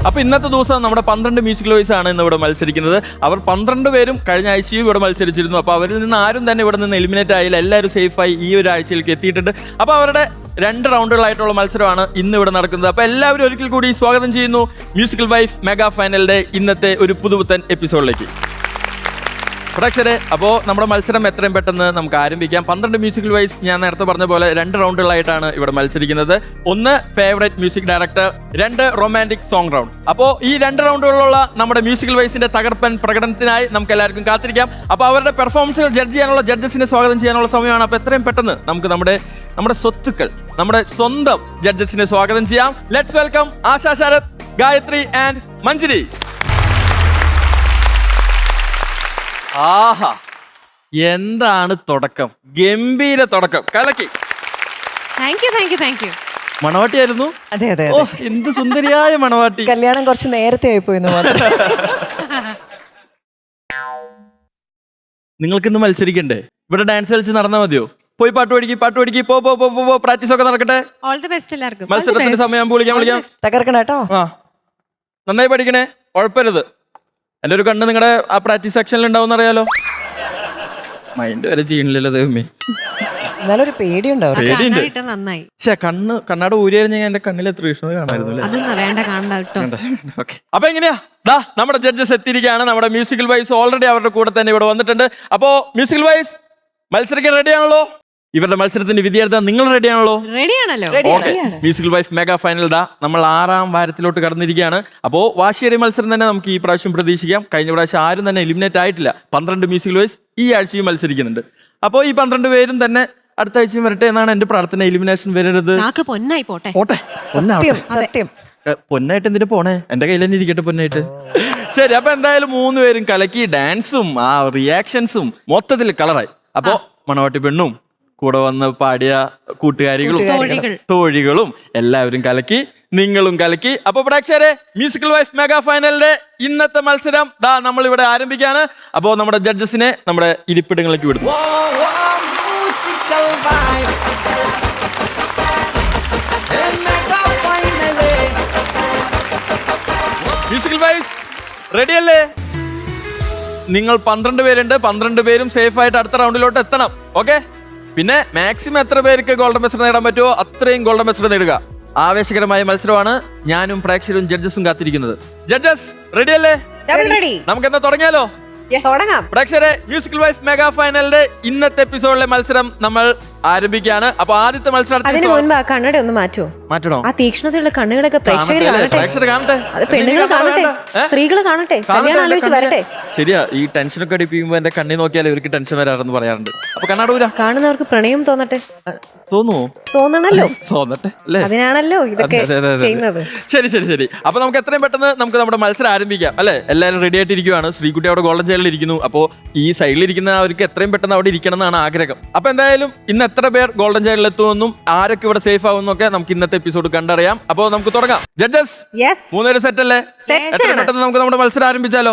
അപ്പൊ ഇന്നത്തെ ദിവസം നമ്മുടെ 12 മ്യൂസിക്കൽ വോയിസ് ആണ് ഇന്ന് ഇവിടെ മത്സരിക്കുന്നത്. അവർ 12 പേരും കഴിഞ്ഞ ആഴ്ചയും ഇവിടെ മത്സരിച്ചിരുന്നു. അപ്പൊ അവരിൽ നിന്ന് ആരും തന്നെ ഇവിടെ നിന്ന് എലിമിനേറ്റ് ആയില്ല. എല്ലാവരും സേഫായി ഈ ഒരു ആഴ്ചയിലേക്ക് എത്തിയിട്ടുണ്ട്. അപ്പൊ അവരുടെ 2 റൗണ്ടുകളായിട്ടുള്ള മത്സരമാണ് ഇന്ന് ഇവിടെ നടക്കുന്നത്. അപ്പൊ എല്ലാവരും ഒരിക്കൽ കൂടി സ്വാഗതം ചെയ്യുന്നു മ്യൂസിക്കൽ വൈഫ് മെഗാ ഫൈനലിന്റെ ഇന്നത്തെ ഒരു പുതുപുത്തൻ എപ്പിസോഡിലേക്ക്. പ്രേക്ഷകരെ, അപ്പോൾ നമ്മുടെ മത്സരം എത്രയും പെട്ടെന്ന് നമുക്ക് ആരംഭിക്കാം. 12 മ്യൂസിക്കൽ വൈസ് ഞാൻ നേരത്തെ പറഞ്ഞ പോലെ 2 റൗണ്ടുകളായിട്ടാണ് ഇവിടെ മത്സരിക്കുന്നത്. 1 favourite music director, 2 romantic song round. അപ്പോൾ ഈ 2 റൗണ്ടുകളിലുള്ള നമ്മുടെ മ്യൂസിക്കൽ വൈസിന്റെ തകർപ്പൻ പ്രകടനത്തിനായി നമുക്ക് എല്ലാവർക്കും കാത്തിരിക്കാം. അപ്പോൾ അവരുടെ പെർഫോമൻസുകൾ ജഡ്ജ് ചെയ്യാനുള്ള ജഡ്ജസിനെ സ്വാഗതം ചെയ്യാനുള്ള സമയമാണ്. അപ്പോൾ എത്രയും പെട്ടെന്ന് നമുക്ക് നമ്മുടെ സ്വത്തുക്കൾ, നമ്മുടെ സ്വന്തം ജഡ്ജസിനെ സ്വാഗതം ചെയ്യാം. Let's welcome Asha Sharath, Gayathri and Manjari. ആഹാ, എന്താണ് തുടക്കം! ഗംഭീര തുടക്കം, കലക്കി. Thank you. മണവാട്ടിയായിരുന്നു. അതെ അതെ ഓ, എന്ത് സുന്ദരിയായ മണവാട്ടി. കല്യാണം കുറച്ച് നേരത്തെ ആയിപ്പോയിന്ന് മാത്രം. നിങ്ങൾക്കിന്ന് മത്സരിക്കണ്ടേ? ഇവിടെ ഡാൻസ് കളിച്ച് നടന്നാൽ മതിയോ? പോയി പാട്ട് പഠിക്ക്. പോ പ്രാക്ടീസ് ഒക്കെ നടക്കട്ടെ. ഓൾ ദി ബെസ്റ്റ് എല്ലാവർക്കും. മത്സരത്തിന്റെ സമയം വിളിക്കാം. തകർക്കണം കേട്ടോ. ആ, നന്നായി പഠിക്കണേ, ഉഴപ്പരുത്. എൻ്റെ ഒരു കണ്ണ് നിങ്ങളുടെ ആ പ്രാക്ടീസ് സെക്ഷനിൽ ഉണ്ടാവും അറിയാലോ. മൈൻഡ് വരെ ചെയ്യണില്ലല്ലോ ദൈവമേ. എന്നാലും ഒരു പേടിയുണ്ടാവും. പേടിയുണ്ട്. നന്നായി. കണ്ണാട ഊരിയായിരുന്നു ഞാൻ, എന്റെ കണ്ണിൽ എത്ര ഇഷ്ടം കാണായിരുന്നു. അപ്പൊ എങ്ങനെയാ നമ്മുടെ ജഡ്ജസ് എത്തിയിരിക്കുകയാണ്. നമ്മുടെ മ്യൂസിക്കൽ വൈസ് ഓൾറെഡി അവരുടെ കൂടെ തന്നെ ഇവിടെ വന്നിട്ടുണ്ട്. അപ്പോ മ്യൂസിക്കൽ വൈസ് മത്സരിക്കാൻ റെഡിയാണല്ലോ? ഇവരുടെ മത്സരത്തിന് വിധി എഴുതാൻ നിങ്ങൾ റെഡിയാണല്ലോ? മ്യൂസിക്കൽ വൈഫ് മെഗാ ഫൈനൽ നമ്മൾ 6ാം വാരത്തിലോട്ട് കടന്നിരിക്കുകയാണ്. അപ്പോൾ വാശിയേറിയ മത്സരം തന്നെ നമുക്ക് ഈ പ്രാവശ്യം പ്രതീക്ഷിക്കാം. കഴിഞ്ഞ പ്രാവശ്യം ആരും തന്നെ എലിമിനേറ്റ് ആയിട്ടില്ല. 12 മ്യൂസിക്കൽ വൈസ് ഈ ആഴ്ചയും മത്സരിക്കുന്നുണ്ട്. അപ്പോൾ ഈ 12 പേരും തന്നെ അടുത്ത ആഴ്ചയും വരട്ടെ എന്നാണ് എന്റെ പ്രാർത്ഥന. എലിമിനേഷൻ വരരുത്. പോട്ടെ, സത്യം. പൊന്നായിട്ട് എന്തിനു പോണേ? എന്റെ കയ്യിൽ തന്നെ ഇരിക്കട്ടെ പൊന്നായിട്ട്. ശരി, അപ്പൊ എന്തായാലും 3 പേരും കലക്കി. ഡാൻസും ആ റിയാക്ഷൻസും മൊത്തത്തിൽ കളറായി. അപ്പോ മണവാട്ടി പെണ്ണും കൂടെ വന്ന് പാടിയ കൂട്ടുകാരികളും തോഴികളും എല്ലാവരും കലക്കി, നിങ്ങളും കലക്കി. അപ്പൊ പ്രേക്ഷകരെ, മ്യൂസിക്കൽ വൈഫ് മെഗാ ഫൈനലിന്റെ ഇന്നത്തെ മത്സരം നമ്മൾ ഇവിടെ ആരംഭിക്കുകയാണ്. അപ്പോ നമ്മുടെ ജഡ്ജസിനെ നമ്മുടെ ഇരിപ്പിടങ്ങളിലേക്ക് വിടുന്നു. മ്യൂസിക്കൽ വൈഫ് റെഡി അല്ലേ? നിങ്ങൾ 12 പേരുണ്ട്. 12 പേരും സേഫ് ആയിട്ട് അടുത്ത റൗണ്ടിലോട്ട് എത്തണം. ഓക്കെ? പിന്നെ മാക്സിമം എത്ര പേർക്ക് ഗോൾഡൻ മെസ്റ്റർ നേടാൻ പറ്റുമോ അത്രയും ഗോൾഡൻ മെസ്റ്റർ നേടുക. ആവേശകരമായ മത്സരമാണ്. ഞാനും പ്രേക്ഷകരും ജഡ്ജസും കാത്തിരിക്കുന്നത്. ജഡ്ജസ് റെഡി അല്ലേ? നമുക്ക് എന്താ തുടങ്ങിയാലോ? പ്രേക്ഷകരെ, മ്യൂസിക്കൽ വൈഫ് മെഗാ ഫൈനലിന്റെ ഇന്നത്തെ എപ്പിസോഡിലെ മത്സരം നമ്മൾ ആരംഭിക്കുകയാണ്. അപ്പൊ ആദ്യത്തെ മത്സരം അതിന് മുൻപ് ആ കണ്ണട ഒന്ന് മാറ്റണോ? ആ തീക്ഷ്ണതയുള്ള കണ്ണുകളൊക്കെ പ്രേക്ഷകർ കാണട്ടെ. പെണ്ണുങ്ങൾ കാണട്ടെ, സ്ത്രീകൾ കാണട്ടെ, കല്യാണം ആലോചിച്ച് വരട്ടെ. ശരിയാ, ഈ ടെൻഷനൊക്കെ അടിപ്പിക്കുമ്പോ എന്റെ കണ്ണി നോക്കിയാൽ ഇവർക്ക് ടെൻഷൻ വരാറെന്ന് പറയാറുണ്ട്. അപ്പൊ കണ്ണാടൂര കാണുന്നവർക്ക് പ്രണയം തോന്നട്ടെ. തോന്നണല്ലോ, തോന്നട്ടെ അല്ലേ? അതിനാണല്ലോ ഇതൊക്കെ ചെയ്യുന്നത്. ശരി. അപ്പൊ നമുക്ക് എത്രയും പെട്ടെന്ന് നമുക്ക് നമ്മുടെ മത്സരം ആരംഭിക്കാം അല്ലെ? എല്ലാവരും റെഡി ആയിട്ടിരിക്കുവാണ്. ശ്രീകുട്ടി അവിടെ ഗോൾഡൻ ചെയറിൽ ഇരിക്കുന്നു. അപ്പോ ഈ സൈഡിലിരിക്കുന്ന അവർക്ക് എത്രയും പെട്ടെന്ന് അവിടെ ഇരിക്കണം എന്നാണ് ആഗ്രഹം. അപ്പൊ എന്തായാലും ഇന്ന് എത്ര പേർ ഗോൾഡൻ ചെയറിൽ എത്തുമെന്നും ആരൊക്കെ ഇവിടെ സേഫ് ആവുമെന്നൊക്കെ നമുക്ക് ഇന്നത്തെ എപ്പിസോഡ് കണ്ടറിയാം. അപ്പോ നമുക്ക് തുടങ്ങാം. ജഡ്ജസ് 3 പേര് സെറ്റ് അല്ലേ? എത്രയും പെട്ടെന്ന് നമുക്ക് നമ്മുടെ മത്സരം ആരംഭിച്ചാലോ?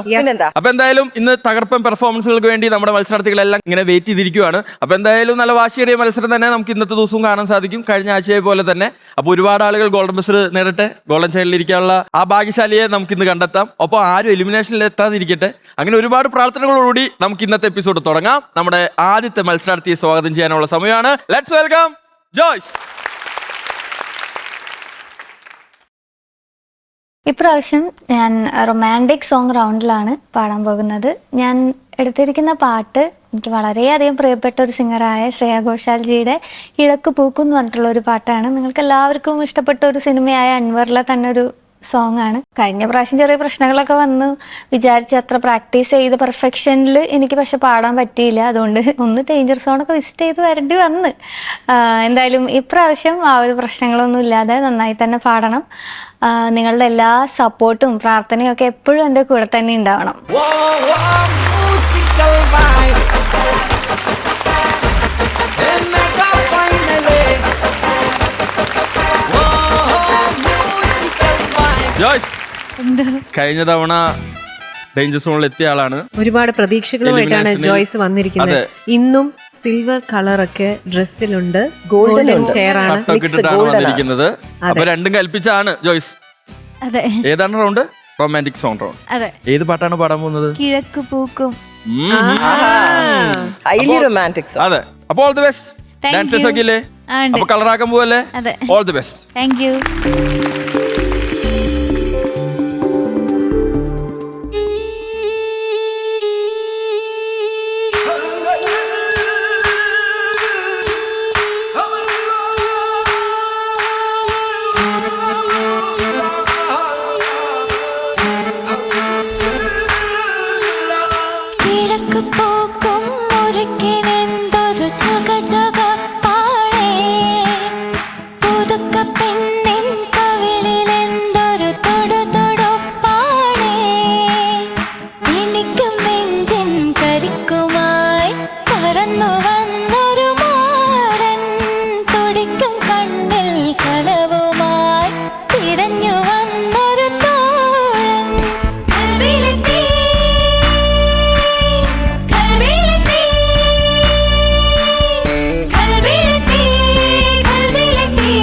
അപ്പൊ എന്തായാലും ഇന്ന് തകർപ്പൻ പെർഫോമൻസുകൾക്ക് വേണ്ടി നമ്മുടെ മത്സരാർത്ഥികളെല്ലാം ഇങ്ങനെ വെയിറ്റ് ചെയ്തിരിക്കുവാണ്. അപ്പൊ എന്തായാലും നല്ല വാശിയേറിയ മത്സരം തന്നെ നമുക്ക് ഇന്നത്തെ ദിവസവും കാണാൻ സാധിക്കും, കഴിഞ്ഞ ആഴ്ചയെ പോലെ തന്നെ. അപ്പൊ ഒരുപാട് ആളുകൾ ഗോൾഡൻ മെസ്റ്റർ നേടട്ടെ. ഗോൾഡൻ ചെയറിൽ ഇരിക്കാനുള്ള ആ ഭാഗ്യശാലിയെ നമുക്ക് ഇന്ന് കണ്ടെത്താം. ഒപ്പം ആരും എലിമിനേഷനിൽ എത്താതിരിക്കട്ടെ. അങ്ങനെ ഒരുപാട് പ്രാർത്ഥനകളോടുകൂടി നമുക്ക് ഇന്നത്തെ എപ്പിസോഡ് തുടങ്ങാം. നമ്മുടെ ആദ്യത്തെ മത്സരാർത്ഥിയെ സ്വാഗതം ചെയ്യാനുള്ള സമയമാണ്. Let's welcome Joyce. ഇപ്രാവശ്യം ഞാൻ റൊമാൻറ്റിക് സോങ് റൗണ്ടിലാണ് പാടാൻ പോകുന്നത്. ഞാൻ എടുത്തിരിക്കുന്ന പാട്ട് എനിക്ക് വളരെയധികം പ്രിയപ്പെട്ട ഒരു സിംഗറായ ശ്രേയ ഘോഷാൽജിയുടെ കിഴക്ക് പൂക്കും എന്ന് പറഞ്ഞിട്ടുള്ള ഒരു പാട്ടാണ്. നിങ്ങൾക്ക് എല്ലാവർക്കും ഇഷ്ടപ്പെട്ട ഒരു സിനിമയായ അൻവറിലെ തന്നെ ഒരു സോങ് ആണ്. കഴിഞ്ഞ പ്രാവശ്യം ചെറിയ പ്രശ്നങ്ങളൊക്കെ വന്നു. വിചാരിച്ച് അത്ര പ്രാക്ടീസ് ചെയ്ത് പെർഫെക്ഷനിൽ എനിക്ക് പക്ഷെ പാടാൻ പറ്റിയില്ല. അതുകൊണ്ട് ഒന്ന് ഡേഞ്ചർ സോണൊക്കെ വിസിറ്റ് ചെയ്ത് വരേണ്ടി വന്ന്. എന്തായാലും ഇപ്രാവശ്യം ആ ഒരു പ്രശ്നങ്ങളൊന്നും ഇല്ലാതെ നന്നായി തന്നെ പാടണം. നിങ്ങളുടെ എല്ലാ സപ്പോർട്ടും പ്രാർത്ഥനയും ഒക്കെ എപ്പോഴും എൻ്റെ കൂടെ തന്നെ ഉണ്ടാവണം. കഴിഞ്ഞ തവണ ഡേഞ്ചർ സോണിൽ എത്തിയ ആളാണ്. ഒരുപാട് പ്രതീക്ഷകളുമായിട്ടാണ് ജോയ്സ് വന്നിരിക്കുന്നത്. ഇന്നും സിൽവർ കളറൊക്കെ ഡ്രസ്സിലുണ്ട്, ഗോൾഡൻ ചെയർ ആണ് വന്നിരിക്കുന്നത്. അപ്പൊ രണ്ടും കൽപ്പിച്ചാണ് ജോയ്സ്. അതെ ഏതാണ് റൗണ്ട്? Romantic song round. അതെ. ഏത് പാട്ടാണ് പാടാൻ പോകുന്നത്? കിഴക്ക് പൂക്കും. Highly romantic. അതെ. അപ്പോൾ all the best. Thank dancers you. ഒക്കെ ഇല്ലേ? ഉണ്ട്. അപ്പൊ കളറാക്കാൻ പോവല്ലേ? അതെ. All the best. Thank U. കിഴക്ക് പൂക്കും മുറുക്കിനെന്തൊരു ചകചകപ്പാടേ, പുതുക്ക പെണ്ണിൻ കവിളിലെന്തൊരു തൊടുതൊടുപ്പാടേ, എനിക്കും നെഞ്ചിൻ കരിക്കുമായി പറന്നു വന്നൊരു മാരൻ, തുടിക്കും കണ്ണിൽ കനവുമായി തിരഞ്ഞു വന്നൊരു തോഴൻ. കൽവിലെത്തി കൽവിലെത്തി കൽവിലെത്തി കൽവിലെത്തി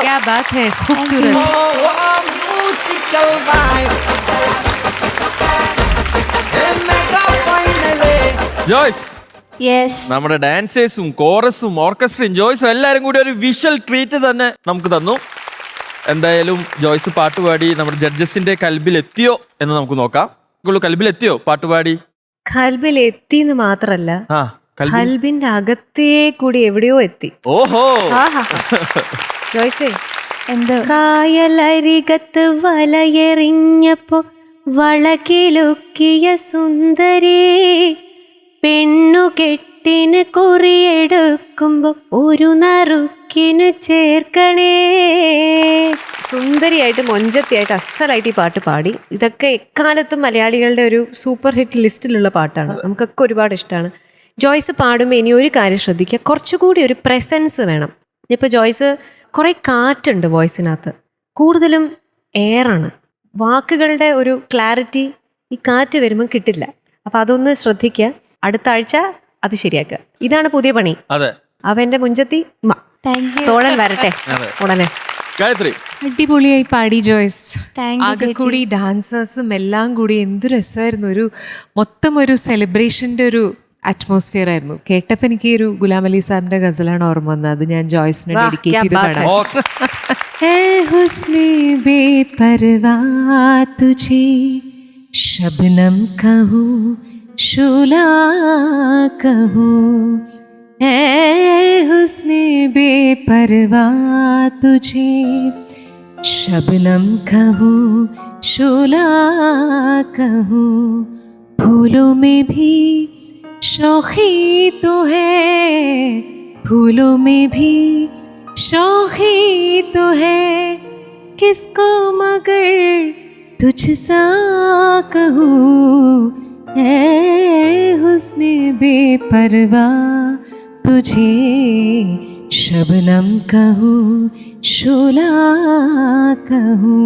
क्या बात है, खूबसूरत. ജോയ്സ്, യെസ്. നമ്മുടെ ഡാൻസേഴ്സും കോറസും ഓർക്കസ്ട്രയും ജോയ്സും എല്ലാരും കൂടി ഒരു വിഷ്വൽ ട്രീറ്റ് തന്നെ നമുക്ക് തന്നു. എന്തായാലും ജോയ്സ് പാട്ടുപാടി നമ്മുടെ ജഡ്ജസിന്റെ കൽബിൽ എത്തിയോ എന്ന് നമുക്ക് നോക്കാം. കൽബിൽ എത്തിയോ പാട്ടുപാടി? ഖൽബിൽ എത്തിന്ന് മാത്രല്ല, ആ കൽബിൽ. ഖൽബിന്റെ അകത്തേ കൂടി എവിടെയോ എത്തി. ഓഹോ, ജോയ്സേ, എന്ത്? കായലരികത്ത് വലയെറിഞ്ഞപ്പോ വളകിലുക്കിയ സുന്ദരി, പെണ്ണുകെട്ടിന് കുറിയെടുക്കുമ്പോ ഒരു നറുക്കിന് ചേർക്കണേ. സുന്ദരിയായിട്ട് മൊഞ്ചത്തിയായിട്ട് അസലായിട്ട് ഈ പാട്ട് പാടി. ഇതൊക്കെ എക്കാലത്തും മലയാളികളുടെ ഒരു സൂപ്പർ ഹിറ്റ് ലിസ്റ്റിലുള്ള പാട്ടാണ്. നമുക്കൊക്കെ ഒരുപാട് ഇഷ്ടമാണ്. ജോയ്സ് പാടുമ്പോൾ ഇനി ഒരു കാര്യം ശ്രദ്ധിക്കുക, കുറച്ചുകൂടി ഒരു പ്രസൻസ് വേണം. ഇപ്പോൾ ജോയ്സ് കുറേ കാറ്റുണ്ട് വോയിസിനകത്ത്, കൂടുതലും എയറാണ്. വാക്കുകളുടെ ഒരു ക്ലാരിറ്റി ഈ കാറ്റ് വരുമ്പോൾ കിട്ടില്ല. അപ്പം അതൊന്ന് ശ്രദ്ധിക്കുക. അടുത്ത ആഴ്ച അത് ശരിയാക്കുക. ഇതാണ് പുതിയ പണി. അതെ, അവ എൻ്റെ മുഞ്ചത്തി താങ്ക് യു. തോഴൻ വരട്ടെ ഉടനെ. ഗായത്രി, അടിപൊളിയായി പാടി ജോയ്സ്. താങ്ക് യു ആകെ കൂടി ഡാൻസേഴ്സും എല്ലാം കൂടി എന്ത് രസമായിരുന്നു. ഒരു മൊത്തം ഒരു സെലിബ്രേഷന്റെ ഒരു അറ്റ്മോസ്ഫിയർ ആയിരുന്നു. കേട്ടപ്പോൾ എനിക്ക് ഒരു ഗുലാം അലി സാഹിബിന്റെ ഗസലാണ് ഓർമ്മ വന്നത്. അത് ഞാൻ ജോയ്സിനെ ഡെഡിക്കേറ്റ് ചെയ്ത് പാടാം. ഏ ഹുസ്നെ ബേപർവാ തുझे शबनम कहूँ शोला कहूँ, ऐ हुस्ने बेपरवा तुझे शबनम कहूँ शोला कहूँ, फूलों में भी शौखी तो है, फूलों में भी शौखी तो है, किसको मगर तुझसा कहूँ, ऐ हुस्ने बेपरवा तुझे शबनम कहूँ शोला कहूँ.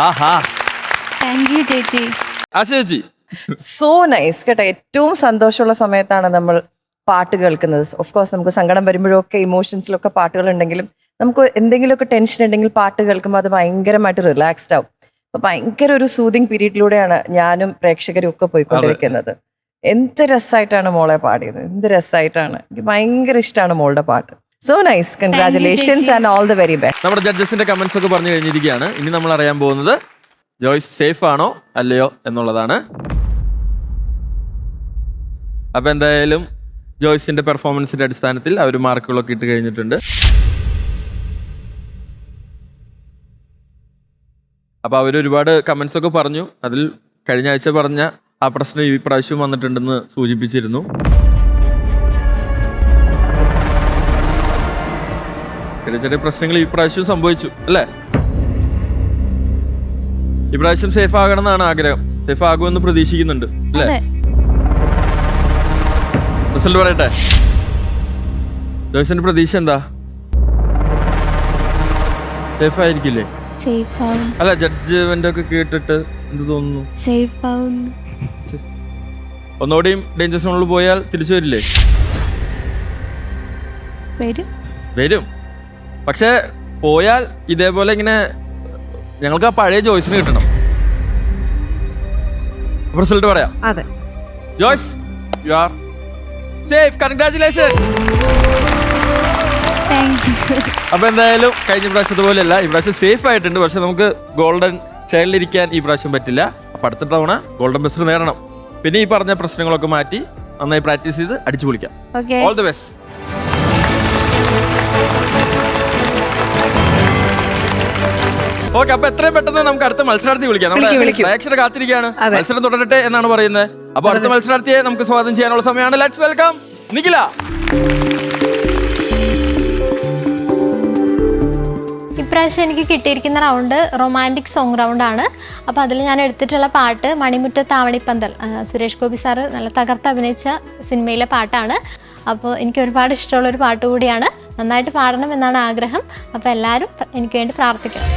ആഹാ, താങ്ക് യു ചേച്ചി. ആശേച്ചി. സോ നൈസ് കേട്ടോ. ഏറ്റവും സന്തോഷമുള്ള സമയത്താണ് നമ്മൾ പാട്ട് കേൾക്കുന്നത്. ഓഫ് കോഴ്സ് നമുക്ക് സങ്കടം വരുമ്പോഴൊക്കെ ഇമോഷൻസിലൊക്കെ പാട്ടുകൾ ഉണ്ടെങ്കിലും നമുക്ക് എന്തെങ്കിലുമൊക്കെ ടെൻഷൻ ഉണ്ടെങ്കിൽ പാട്ട് കേൾക്കുമ്പോൾ അത് ഭയങ്കരമായിട്ട് റിലാക്സ്ഡ് ആവും. അപ്പൊ ഭയങ്കര ഒരു സൂതിങ് പീരീഡിലൂടെയാണ് ഞാനും പ്രേക്ഷകരും ഒക്കെ പോയിക്കൊണ്ടിരിക്കുന്നത്. എന്ത് രസമായിട്ടാണ് മോളെ പാടിയത്, എന്ത് രസമായിട്ടാണ്. എനിക്ക് ഭയങ്കര ഇഷ്ടമാണ് മോളുടെ പാട്ട്. So nice, congratulations and all the very best. നമ്മുടെ ജഡ്ജസിന്റെ കമന്റ്സ് ഒക്കെ പറഞ്ഞു കഴിഞ്ഞിരിക്കുകയാണ്. ഇനി നമ്മൾ അറിയാൻ പോകുന്നത് ജോയ്സ് സേഫ് ആണോ അല്ലയോ എന്നുള്ളതാണ്. അപ്പൊ എന്തായാലും ജോയ്സിന്റെ പെർഫോമൻസിന്റെ അടിസ്ഥാനത്തിൽ അവർ മാർക്കുകളൊക്കെ ഇട്ട് കഴിഞ്ഞിട്ടുണ്ട്. അപ്പൊ അവർ ഒരുപാട് കമന്റ്സ് ഒക്കെ പറഞ്ഞു. അതിൽ കഴിഞ്ഞ ആഴ്ച പറഞ്ഞ ആ പ്രശ്നം ഈ പ്രാവശ്യം വന്നിട്ടുണ്ടെന്ന് സൂചിപ്പിച്ചിരുന്നു. ചെറിയ ചെറിയ പ്രശ്നങ്ങൾ ഈ പ്രാവശ്യം സംഭവിച്ചു അല്ലേ? ഈ പ്രാവശ്യം സേഫ് ആകണം എന്നാണ് ആഗ്രഹം. സേഫ് ആകുമെന്ന് പ്രതീക്ഷിക്കുന്നുണ്ട് അല്ലേ? റിസൾട്ട് പറയട്ടെ. ജോയ്സിന്റെ പ്രതീക്ഷ എന്താ? സേഫ് ആയിരിക്കില്ലേ? അല്ല, ജഡ്ജ്മെന്റ് ഒക്കെ കേട്ടിട്ട് എന്ത് തോന്നുന്നു? ഒന്നുകൂടിയും ഡേഞ്ചർ സോണിൽ പോയാൽ തിരിച്ചു വരില്ലേ? വരും. പക്ഷെ പോയാൽ ഇതേപോലെ ഇങ്ങനെ ഞങ്ങൾക്ക് ആ പഴയ ജോയ്സിന് കിട്ടണം. റിസൾട്ട് പറയാം. അതെ, Joyce, you are safe. Congratulation. അപ്പൊ എന്തായാലും കഴിഞ്ഞ പ്രാവശ്യത്തെ പോലെയല്ല, ഈ പ്രാവശ്യം സേഫ് ആയിട്ടുണ്ട്. പക്ഷെ നമുക്ക് ഗോൾഡൻ ചെയറിലിരിക്കാൻ ഈ പ്രാവശ്യം പറ്റില്ല. അപ്പൊ അടുത്ത തവണ ഗോൾഡൻ ബെസ്റ്റ് നേടണം. പിന്നെ ഈ പറഞ്ഞ പ്രശ്നങ്ങളൊക്കെ മാറ്റി നന്നായി പ്രാക്ടീസ് ചെയ്ത് അടിച്ചു പൊളിക്കാം. All the best. ഓക്കെ, അപ്പൊ എത്രയും പെട്ടെന്ന് നമുക്ക് അടുത്ത മത്സരാർത്ഥി വിളിക്കാം. പ്രേക്ഷകർ കാത്തിരിക്കുകയാണ്. മത്സരം തുടരട്ടെ എന്നാണ് പറയുന്നത്. അപ്പൊ അടുത്ത മത്സരാർത്ഥിയെ നമുക്ക് സ്വാഗതം ചെയ്യാനുള്ള സമയമാണ്. Let's welcome Nikhila. ഇപ്രാവശ്യം എനിക്ക് കിട്ടിയിരിക്കുന്ന റൗണ്ട് റൊമാൻറ്റിക് സോങ് റൗണ്ടാണ്. അപ്പോൾ അതിൽ ഞാൻ എടുത്തിട്ടുള്ള പാട്ട് മണിമുറ്റത്ത് ആവണിപ്പന്തൽ, സുരേഷ് ഗോപി സാറ് നല്ല തകർത്ത് അഭിനയിച്ച സിനിമയിലെ പാട്ടാണ്. അപ്പോൾ എനിക്ക് ഒരുപാട് ഇഷ്ടമുള്ളൊരു പാട്ട് കൂടിയാണ്. നന്നായിട്ട് പാടണം എന്നാണ് ആഗ്രഹം. അപ്പോൾ എല്ലാവരും എനിക്ക് വേണ്ടി പ്രാർത്ഥിക്കണം.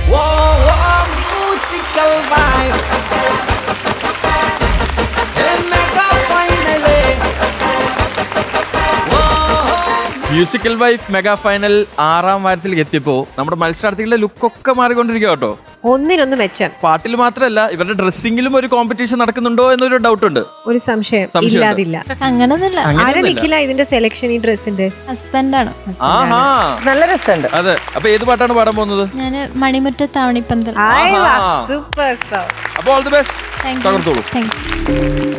മ്യൂസിക്കൽ വൈഫ് മെഗാ ഫൈനൽ 6ാം വാരത്തിലേക്ക് എത്തിയപ്പോ നമ്മുടെ മത്സരാർത്ഥികളുടെ ലുക്കൊക്കെ മാറിക്കൊണ്ടിരിക്കുക കേട്ടോ. ഒന്നിനൊന്ന് മെച്ചം. പാട്ടിൽ മാത്രമല്ല ഇവരുടെ ഡ്രസ്സിങ്ങിലും ഒരു കോമ്പറ്റീഷൻ നടക്കുന്നുണ്ടോ എന്നൊരു ഡൗട്ട് ഉണ്ട്. ഒരു സംശയം ഇല്ലാതില്ല. അങ്ങനൊന്നുമില്ല. ആരാ നിഖില ഇതിന്റെ സെലക്ഷൻ ഈ ഡ്രസ്സിന്റെ? ഹസ്ബൻഡാണ്. ആഹാ നല്ല രസമുണ്ട്. അതെ. അപ്പൊ ഏത് പാട്ടാണ് പാടാൻ പോകുന്നത്? ഞാൻ മണിമുറ്റത്താവണിപ്പന്തൽ. സൂപ്പർ. അപ്പൊ ഓൾ ദി ബെസ്റ്റ്. തകർത്തോളൂ. Thank you.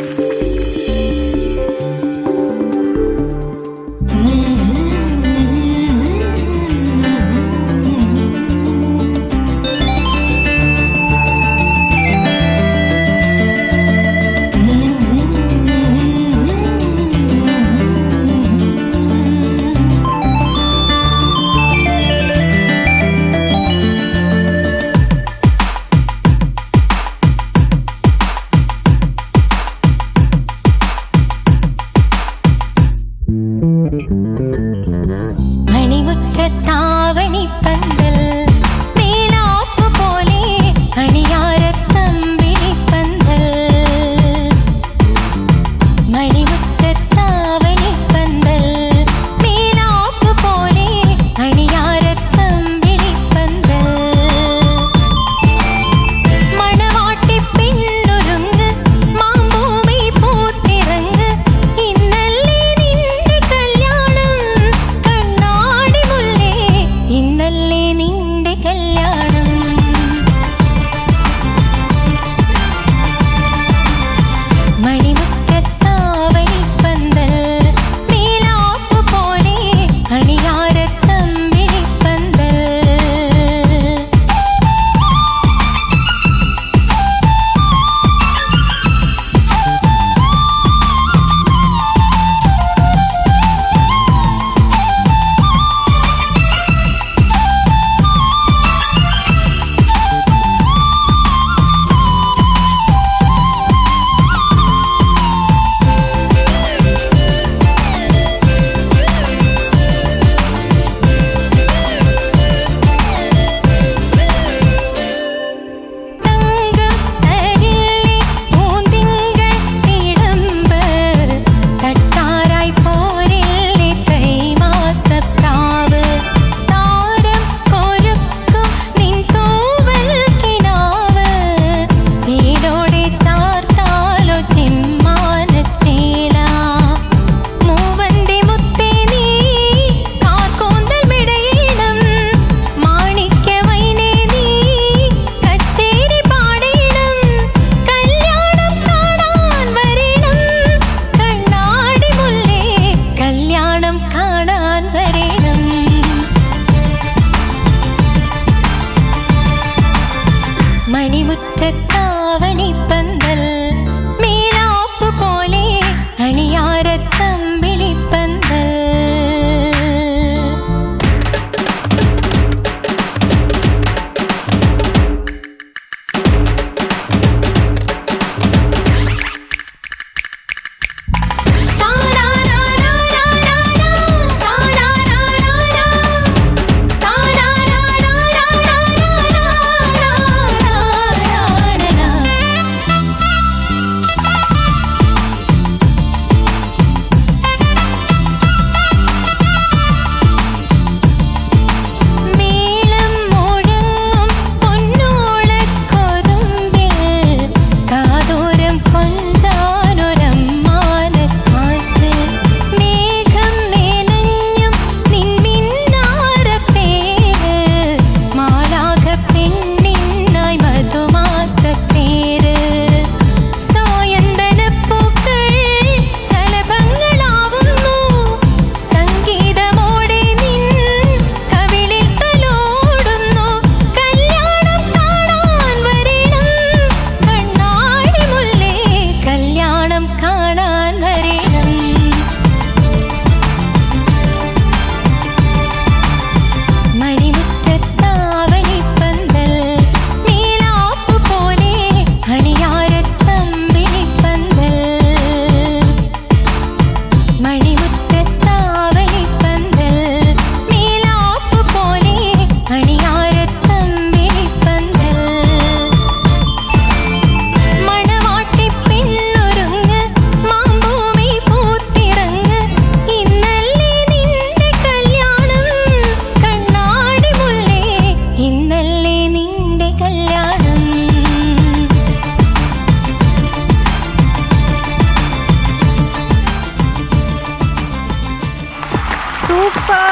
സൂപ്പർ.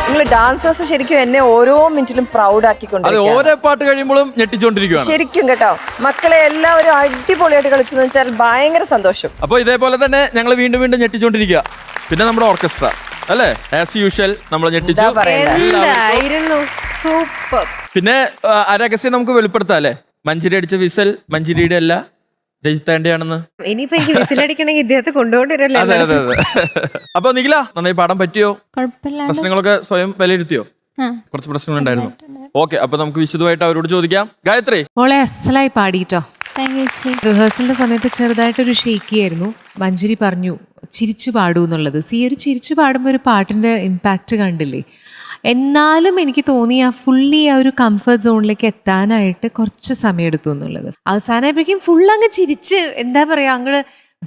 നിങ്ങൾ ഡാൻസേഴ്സ് ശരിക്കും എന്നെ ഓരോ മിനിറ്റിലും പ്രൗഡ് അതെ, ആക്കിക്കൊണ്ടിരിക്കുകയാണ്. ഓരോ പാട്ട് കഴിയുമ്പോഴും ഞെട്ടിച്ചോണ്ടിരിക്കുകയാണ്. ശരിക്കും കേട്ടോ, മക്കളെ എല്ലാവരും അടിപൊളിയായിട്ട് കളിച്ചു എന്ന് വെച്ചാൽ ഭയങ്കര സന്തോഷം. അപ്പോൾ ഇതേപോലെ തന്നെ ഞങ്ങൾ വീണ്ടും വീണ്ടും ഞെട്ടിച്ചോണ്ടിരിക്കുക. പിന്നെ നമ്മുടെ ഓർക്കസ്ട്ര അല്ലേ, ആസ് യൂഷ്വൽ നമ്മൾ ഞെട്ടിച്ചു. എന്താ പറയണ്ടേ? എന്തായിരുന്നു സൂപ്പർ. പിന്നെ ആ രഹസ്യം നമുക്ക് വെളിപ്പെടുത്താം അല്ലേ, മഞ്ചിരി അടിച്ച വിസൽ മഞ്ചിരിയുടെ അല്ല, രജിത്താണ്ടിയാണെന്ന്. ഇനിയിപ്പോ എനിക്ക് വിസിലടിക്കണമെങ്കിൽ ഇദ്ദേഹത്തെ കൊണ്ടുകൊണ്ടിരല്ലോ. അതെ അതെ അതെ. അപ്പൊ നിഖില, നന്നായി പാടാൻ പറ്റിയോ? കുഴപ്പമില്ലാണ്ട് പ്രശ്നങ്ങളൊക്കെ സ്വയം വിലയിരുത്തിയോ? ആ. കുറച്ച് പ്രശ്നങ്ങളുണ്ടായിരുന്നു. ഓക്കെ, അപ്പൊ നമുക്ക് വിശദമായിട്ട് അവരോട് ചോദിക്കാം. ഗായത്രി, മോളെ അസലായി പാടിട്ടോ. താങ്ക് യു ചേച്ചി. റിഹേഴ്സലിന്റെ സമയത്ത് ചെറുതായിട്ടൊരു ഷെയ്ക്കിയായിരുന്നു. മഞ്ജരി പറഞ്ഞു ചിരിച്ചു പാടൂ എന്നുള്ളത്. ഒരു ചിരിച്ചു പാടുമ്പോൾ ഒരു പാട്ടിന്റെ ഇമ്പാക്റ്റ് കണ്ടില്ലേ. എന്നാലും എനിക്ക് തോന്നി ആ ഫുള്ളി ആ ഒരു കംഫർട്ട് സോണിലേക്ക് എത്താനായിട്ട് കുറച്ച് സമയം എടുത്തു എന്നുള്ളത്. അവസാനമായപ്പോഴേക്കും ഫുൾ അങ്ങ് ചിരിച്ച് എന്താ പറയാ, അങ്ങ്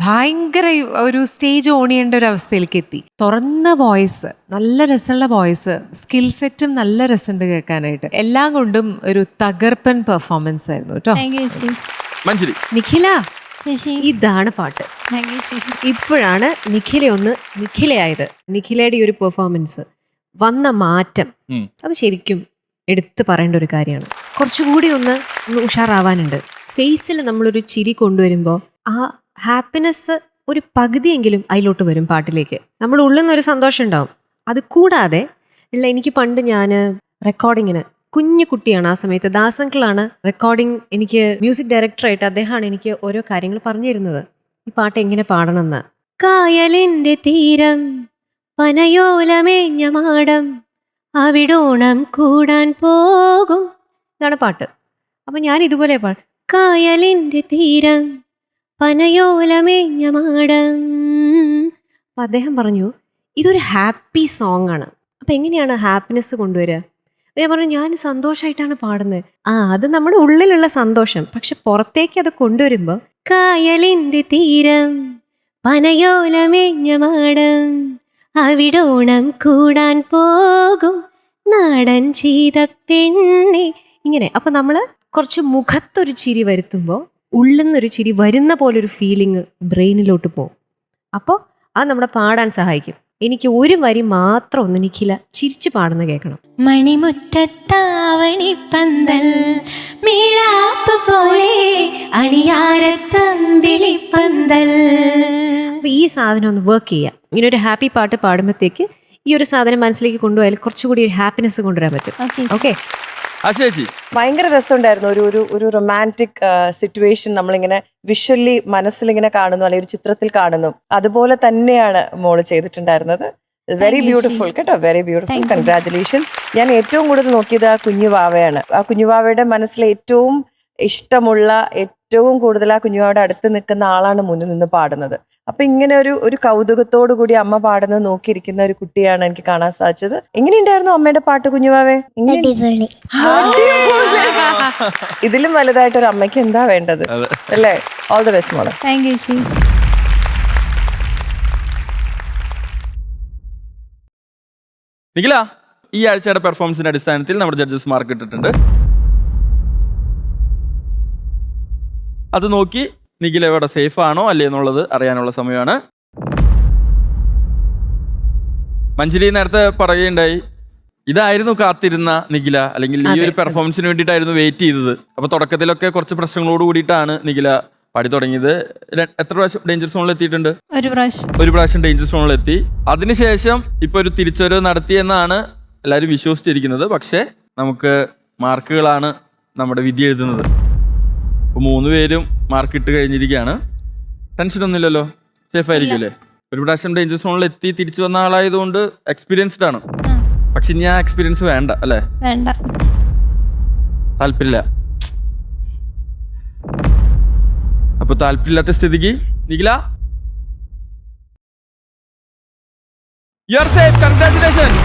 ഭയങ്കര ഒരു സ്റ്റേജ് ഓൺ ചെയ്യേണ്ട ഒരു അവസ്ഥയിലേക്ക് എത്തി. തുറന്ന വോയിസ്, നല്ല രസമുള്ള വോയിസ്, സ്കിൽ സെറ്റും നല്ല രസമുണ്ട് കേൾക്കാനായിട്ട്. എല്ലാം കൊണ്ടും ഒരു തകർപ്പൻ പെർഫോമൻസ് ആയിരുന്നു കേട്ടോ. താങ്ക് യു ചേച്ചി. മഞ്ചിരി. നിഖില, ചേച്ചി ഇതാണ് പാട്ട്. താങ്ക് യു ചേച്ചി. ഇപ്പോഴാണ് നിഖിലയായത്. നിഖിലയുടെ ഈ ഒരു പെർഫോമൻസ് വന്ന മാറ്റം, അത് ശരിക്കും എടുത്തു പറയേണ്ട ഒരു കാര്യമാണ്. കുറച്ചുകൂടി ഒന്ന് ഉഷാറാവാനുണ്ട്. ഫേസിൽ നമ്മളൊരു ചിരി കൊണ്ടുവരുമ്പോൾ ആ ഹാപ്പിനെസ് ഒരു പകുതിയെങ്കിലും അതിലോട്ട് വരും പാട്ടിലേക്ക്. നമ്മുടെ ഉള്ളിൽ നിന്നൊരു സന്തോഷം ഉണ്ടാവും. അത് കൂടാതെ ഉള്ള, എനിക്ക് പണ്ട് ഞാൻ റെക്കോർഡിങ്ങിന് കുഞ്ഞു കുട്ടിയാണ് ആ സമയത്ത്, ദാസങ്കിളാണ് റെക്കോർഡിങ്, എനിക്ക് മ്യൂസിക് ഡയറക്ടറായിട്ട് അദ്ദേഹമാണ് എനിക്ക് ഓരോ കാര്യങ്ങൾ പറഞ്ഞു തരുന്നത്, ഈ പാട്ട് എങ്ങനെ പാടണമെന്ന്. കായലിൻ്റെ തീരം പനയോലമേഞ്ഞ മാടം അവിടോണം കൂടാൻ പോകും, ഇതാണ് പാട്ട്. അപ്പം ഞാൻ ഇതുപോലെ പാടും, കായലിൻ്റെ തീരം പനയോലമേഞ്ഞ മാടം. അപ്പം അദ്ദേഹം പറഞ്ഞു ഇതൊരു ഹാപ്പി സോങ് ആണ്. അപ്പം എങ്ങനെയാണ് ഹാപ്പിനെസ് കൊണ്ടുവരിക? അപ്പം ഞാൻ പറഞ്ഞു ഞാൻ സന്തോഷമായിട്ടാണ് പാടുന്നത്. അത് നമ്മുടെ ഉള്ളിലുള്ള സന്തോഷം, പക്ഷെ പുറത്തേക്ക് അത് കൊണ്ടുവരുമ്പോൾ കായലിൻ്റെ തീരം പനയോലമേഞ്ഞ മാടം അവിടോണം കൂടാൻ പോകും നാടൻ ചെയ്ത പെണ്ണെ, ഇങ്ങനെ. അപ്പം നമ്മൾ കുറച്ച് മുഖത്തൊരു ചിരി വരുത്തുമ്പോൾ ഉള്ളിൽ നിന്നൊരു ചിരി വരുന്ന പോലൊരു ഫീലിംഗ് ബ്രെയിനിലോട്ട് പോകും. അപ്പോൾ അത് നമ്മളെ പാടാൻ സഹായിക്കും. എനിക്ക് ഒരു വരി മാത്രം ഒന്ന് നിഖില ചിരിച്ചു പാടുന്ന കേൾക്കണം. മണിമുറ്റത്താവണിപ്പന്തൽ മേലാപ്പ് പോലെ അണിയാരത്തമ്പിളിപ്പന്തൽ. അപ്പോൾ ഈ സാധനം ഒന്ന് വർക്ക് ചെയ്യുക. ഇങ്ങനെ ഒരു ഹാപ്പി പാട്ട് പാടുമ്പോഴത്തേക്ക് ഈ ഒരു സാധനം മനസ്സിലേക്ക് കൊണ്ടുപോയാൽ കുറച്ചുകൂടി ഒരു ഹാപ്പിനെസ് കൊണ്ടുവരാൻ പറ്റും. ഓക്കെ, ചേച്ചി. ഭയങ്കര രസമുണ്ടായിരുന്നു. ഒരു റൊമാൻറ്റിക് സിറ്റുവേഷൻ നമ്മളിങ്ങനെ വിഷ്വലി മനസ്സിലിങ്ങനെ കാണുന്നു, അല്ലെങ്കിൽ ഒരു ചിത്രത്തിൽ കാണുന്നു, അതുപോലെ തന്നെയാണ് മോള് ചെയ്തിട്ടുണ്ടായിരുന്നത്. വെരി ബ്യൂട്ടിഫുൾ കേട്ടോ, വെരി ബ്യൂട്ടിഫുൾ. കൺഗ്രാറ്റുലേഷൻസ്. ഞാൻ ഏറ്റവും കൂടുതൽ നോക്കിയത് ആ കുഞ്ഞുവാവയാണ്. ആ കുഞ്ഞുവാവയുടെ മനസ്സിൽ ഏറ്റവും ഇഷ്ടമുള്ള, ഏറ്റവും കൂടുതൽ ആ കുഞ്ഞുവാവയുടെ അടുത്ത് നിൽക്കുന്ന ആളാണ് മുന്നിൽ നിന്ന് പാടുന്നത്. അപ്പൊ ഇങ്ങനെ ഒരു കൗതുകത്തോടു കൂടി അമ്മ പാടുന്നത് നോക്കിയിരിക്കുന്ന ഒരു കുട്ടിയാണ് എനിക്ക് കാണാൻ സാധിച്ചത്. എങ്ങനെയുണ്ടായിരുന്നു അമ്മയുടെ പാട്ട് കുഞ്ഞുവാവേ? ഇതിലും വലുതായിട്ട് ഒരു അമ്മയ്ക്ക് എന്താ വേണ്ടത് അല്ലേ? ഓൾ ദ ബെസ്റ്റ് മോളെ. താങ്ക് യു ചേച്ചി. നിഖില, ഈ ആഴ്ചയുടെ പെർഫോമൻസിന്റെ അടിസ്ഥാനത്തിൽ നമ്മുടെ ജഡ്ജസ് മാർക്ക് ഇട്ടിട്ടുണ്ട്. അത് നോക്കി നിഖില ഇവിടെ സേഫ് ആണോ അല്ലേ എന്നുള്ളത് അറിയാനുള്ള സമയമാണ്. മഞ്ജരി നേരത്തെ പറയുകയുണ്ടായി, ഇതായിരുന്നു കാത്തിരുന്ന നിഖില, അല്ലെങ്കിൽ ഈ ഒരു പെർഫോമൻസിന് വേണ്ടിയിട്ടായിരുന്നു വെയിറ്റ് ചെയ്തത്. അപ്പൊ തുടക്കത്തിലൊക്കെ കുറച്ച് പ്രശ്നങ്ങളോട് കൂടിയിട്ടാണ് നിഖില പാടി തുടങ്ങിയത്. എത്ര പ്രാവശ്യം ഡേഞ്ചർ സോണിൽ എത്തിയിട്ടുണ്ട്? ഒരു പ്രാവശ്യം ഡേഞ്ചർ സോണിൽ എത്തി. അതിനുശേഷം ഇപ്പൊ ഒരു തിരിച്ചുവരവ് നടത്തിയെന്നാണ് എല്ലാവരും വിശ്വസിച്ചിരിക്കുന്നത്. പക്ഷെ നമുക്ക് മാർക്കുകളാണ് നമ്മുടെ വിധി എഴുതുന്നത്. അപ്പോൾ 3 പേരും മാർക്ക് ഇട്ട് കഴിഞ്ഞിരിക്കുകയാണ്. ടെൻഷനൊന്നുമില്ലല്ലോ, സേഫ് ആയിരിക്കും അല്ലേ? ഒരു പ്രാവശ്യം ഡേഞ്ചർ സോണിൽ എത്തി തിരിച്ചു വന്ന ആളായതുകൊണ്ട് എക്സ്പീരിയൻസ്ഡ് ആണ്. പക്ഷെ ഇനി ആ എക്സ്പീരിയൻസ് വേണ്ട അല്ലേ? വേണ്ട, താല്പര്യമില്ല. അപ്പൊ താല്പര്യമില്ലാത്ത സ്ഥിതിക്ക് Nikhila, U are safe. Congratulations.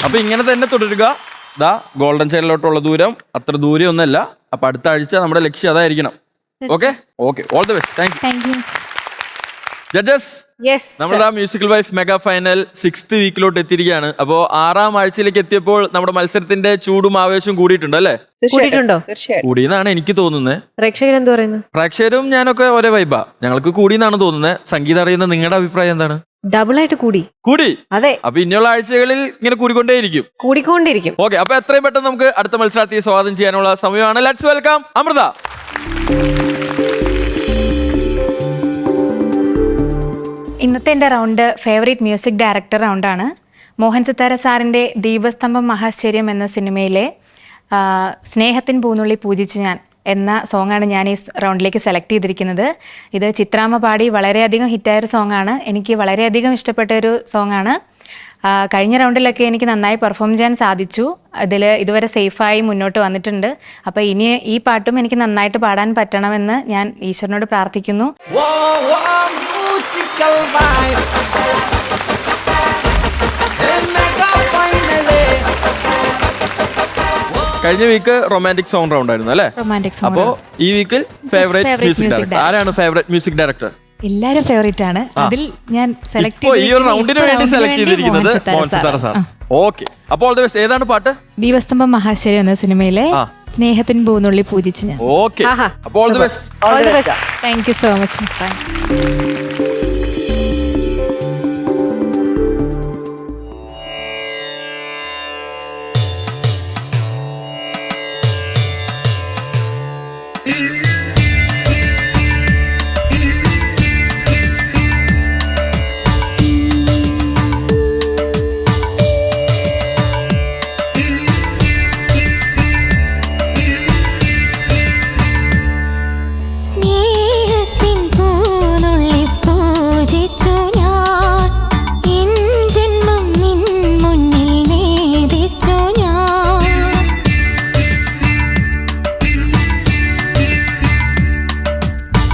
അപ്പൊ ഇങ്ങനെ തന്നെ തുടരുക. ദാ ഗോൾഡൻ ചെയറിലോട്ടുള്ള ദൂരം അത്ര ദൂരം ഒന്നല്ല. അപ്പൊ അടുത്ത ആഴ്ച നമ്മുടെ ലക്ഷ്യം അതായിരിക്കണം. Okay, all the best. Thank U. Judges, yes നമ്മുടെ ആ musical wife mega final 6th വീക്കിലോട്ട് എത്തിയിരിക്കുകയാണ്. അപ്പോൾ 6ാം ആഴ്ചയിലേക്ക് എത്തിയപ്പോൾ നമ്മുടെ മത്സരത്തിന്റെ ചൂടും ആവേശവും കൂടിയിട്ടുണ്ട് അല്ലേ? കൂടിയിട്ടുണ്ടോ? തീർച്ചയായിട്ടും. കൂടിയെന്നാണ് എനിക്ക് തോന്നുന്നത്. പ്രേക്ഷകർ എന്ത് പറയുന്നു? പ്രേക്ഷകരും ഞാനൊക്കെ ഒരേ വൈബാ, ഞങ്ങൾക്ക് കൂടിയെന്നാണ് തോന്നുന്നത്. സംഗീതം അറിയുന്ന നിങ്ങളുടെ അഭിപ്രായം എന്താണ്? ഡബിൾ ആയിട്ട് കൂടി. കൂടി. അതെ, അപ്പൊ ഇനിയുള്ള ആഴ്ചകളിൽ ഇങ്ങനെ കൂടിക്കൊണ്ടേയിരിക്കും. കൂടിക്കൊണ്ടിരിക്കും. ഓക്കെ, അപ്പൊ എത്രയും പെട്ടെന്ന് നമുക്ക് അടുത്ത മത്സരാർത്ഥിയെ സ്വാഗതം ചെയ്യാനുള്ള സമയമാണ്. Let's welcome Amritha. ഇന്നത്തെ എൻ്റെ റൗണ്ട് ഫേവറേറ്റ് മ്യൂസിക് ഡയറക്ടർ റൗണ്ടാണ്. മോഹൻ സിത്താര സാറിൻ്റെ ദീപസ്തംഭം മഹാശ്ചര്യം എന്ന സിനിമയിലെ സ്നേഹത്തിൻ പൂന്നുള്ളി പൂജിച്ച് ഞാൻ എന്ന സോങ്ങാണ് ഞാൻ ഈ റൗണ്ടിലേക്ക് സെലക്ട് ചെയ്തിരിക്കുന്നത്. ഇത് ചിത്രാമ്മ പാടി വളരെയധികം ഹിറ്റായൊരു സോങ്ങാണ്. എനിക്ക് വളരെയധികം ഇഷ്ടപ്പെട്ട ഒരു സോങ്ങാണ്. കഴിഞ്ഞ റൗണ്ടിലൊക്കെ എനിക്ക് നന്നായി പെർഫോം ചെയ്യാൻ സാധിച്ചു. ഇതുവരെ സേഫായി മുന്നോട്ട് വന്നിട്ടുണ്ട്. അപ്പോൾ ഇനി ഈ പാട്ടും എനിക്ക് നന്നായിട്ട് പാടാൻ പറ്റണമെന്ന് ഞാൻ ഈശ്വരനോട് പ്രാർത്ഥിക്കുന്നു. കഴിഞ്ഞ വീക്ക് റൊമാൻറ്റിക് സോങ് റൗണ്ട് ആയിരുന്നു അല്ലേ? Romantic song. അപ്പോ ഈ വീക്കിൽ ഫേവറേറ്റ് മ്യൂസിക് ഡയറക്ടർ ആരാണ്? ഫേവറേറ്റ് മ്യൂസിക് ഡയറക്ടർ എല്ലാരും ഫേവറേറ്റ് ആണ്. അതിൽ ഞാൻ സെലക്ട് ഈ ഒരു റൗണ്ടിന് വേണ്ടി സെലക്ട് ചെയ്തിരിക്കുന്നത് മോഹൻ സിത്താര സാർ. ഓക്കെ, അപ്പോൾ ഏതാണ് പാട്ട്? ദീപസ്തംഭം മഹാശ്ചര്യം എന്ന സിനിമയിലെ സ്നേഹത്തിൻ പൂന്നുള്ളി പൂജിച്ച് ഞാൻ. ഓക്കെ, അപ്പോൾ all the best. All the best. Thank you so much. സ്നേഹത്തിൻ പൂനുള്ളി പൂജിച്ചു ഞാൻ, എൻ ജന്മം നിൻ മുന്നിൽ നേദിച്ചു ഞാൻ.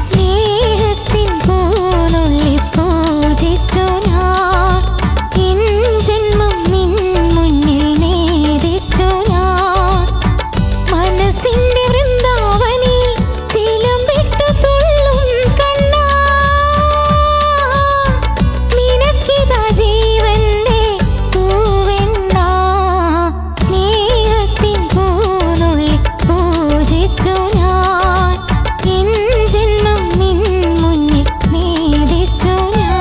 സ്നേഹത്തിൻ പൂനുള്ളി പൂജിച്ചു ഞാൻ, എൻ ജന്മം നിൻ മുന്നിൽ നേദിച്ചു ഞാൻ. മനസ്സിന്റെ വൃന്ദാവനിൽ ചിലമ്പിട്ടു തുള്ളും കണ്ണാ, നിനക്കിതാ ജീവന്റെ പൂവെണ്ണ. സ്നേഹത്തിൻ പൂനുള്ളി പൂജിച്ചു ഞാൻ, എൻ ജന്മം നിൻ മുന്നിൽ നേദിച്ചു ഞാൻ.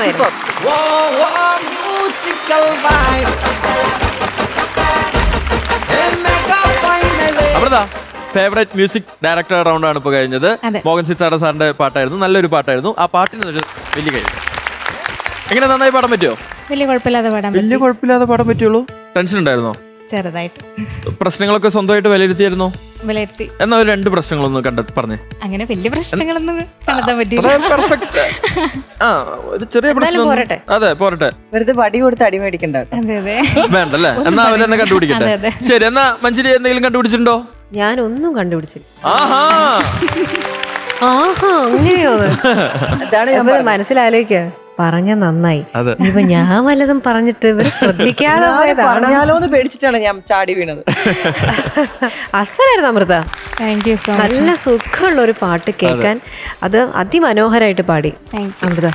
ഗംഭീരമായിരുന്നു. Amritha, favourite music director round ആണ് ഇപ്പൊ കഴിഞ്ഞത്. അതെ. മോഹൻ സിത്താര സാറിന്റെ പാട്ടായിരുന്നു, നല്ലൊരു പാട്ടായിരുന്നു. ആ പാട്ടിന് ഒരു വലിയ കഴിവ്. എങ്ങനെ നന്നായി പാടാൻ പറ്റുമോ? വലിയ കുഴപ്പമില്ലാതെ പാടാൻ വലിയ പറ്റി. കുഴപ്പമില്ലാതെ പാടാൻ പറ്റുള്ളൂ. ടെൻഷൻ ഉണ്ടായിരുന്നോ? ചെറുതായിട്ട് പ്രശ്നങ്ങളൊക്കെ സ്വന്തമായിട്ട് വിലയിരുത്തിയായിരുന്നു? വിലയിരുത്തി. എന്നാ ഒരു 2 പ്രശ്നങ്ങളൊന്ന് പറഞ്ഞേ. അങ്ങനെ വലിയ പ്രശ്നങ്ങളൊന്നും കണ്ടെത്താൻ പറ്റില്ല. പെർഫെക്റ്റ്. ആ, ഒരു ചെറിയ പ്രശ്നം. പോരട്ടെ. അതെ, പോരട്ടെ. വെറുതെ വടി കൊടുത്ത് അടി മേടിക്കണ്ട. അതെ അതെ. വേണ്ടല്ലേ? എന്നാ അവരെന്നെ കണ്ടുപിടിക്കട്ടെ. അതെ, അതെ. ശരി, എന്നാ മഞ്ജരി എന്തെങ്കിലും കണ്ടുപിടിച്ചിട്ടുണ്ടോ? ഞാനൊന്നും കണ്ടുപിടിച്ചില്ല. ആഹാ, ആഹാ, അങ്ങനെയോ? അതാണ് ഞാൻ അപ്പൊ മനസ്സിലാലോചിക്ക പറഞ്ഞ നന്നായി. അതെ. ഇപ്പൊ ഞാൻ വല്ലതും പറഞ്ഞിട്ട് ഇവര് ശ്രദ്ധിക്കാതെ പോയതാണ്. പറഞ്ഞാലോന്ന് പേടിച്ചിട്ടാണ് ഞാൻ ചാടി വീണത്. അസലായിരുന്നു Amritha. Thank you so much. നല്ല സുഖമുള്ള ഒരു പാട്ട് കേൾക്കാൻ. അത് അതിമനോഹരമായിട്ട് പാടി അമൃത.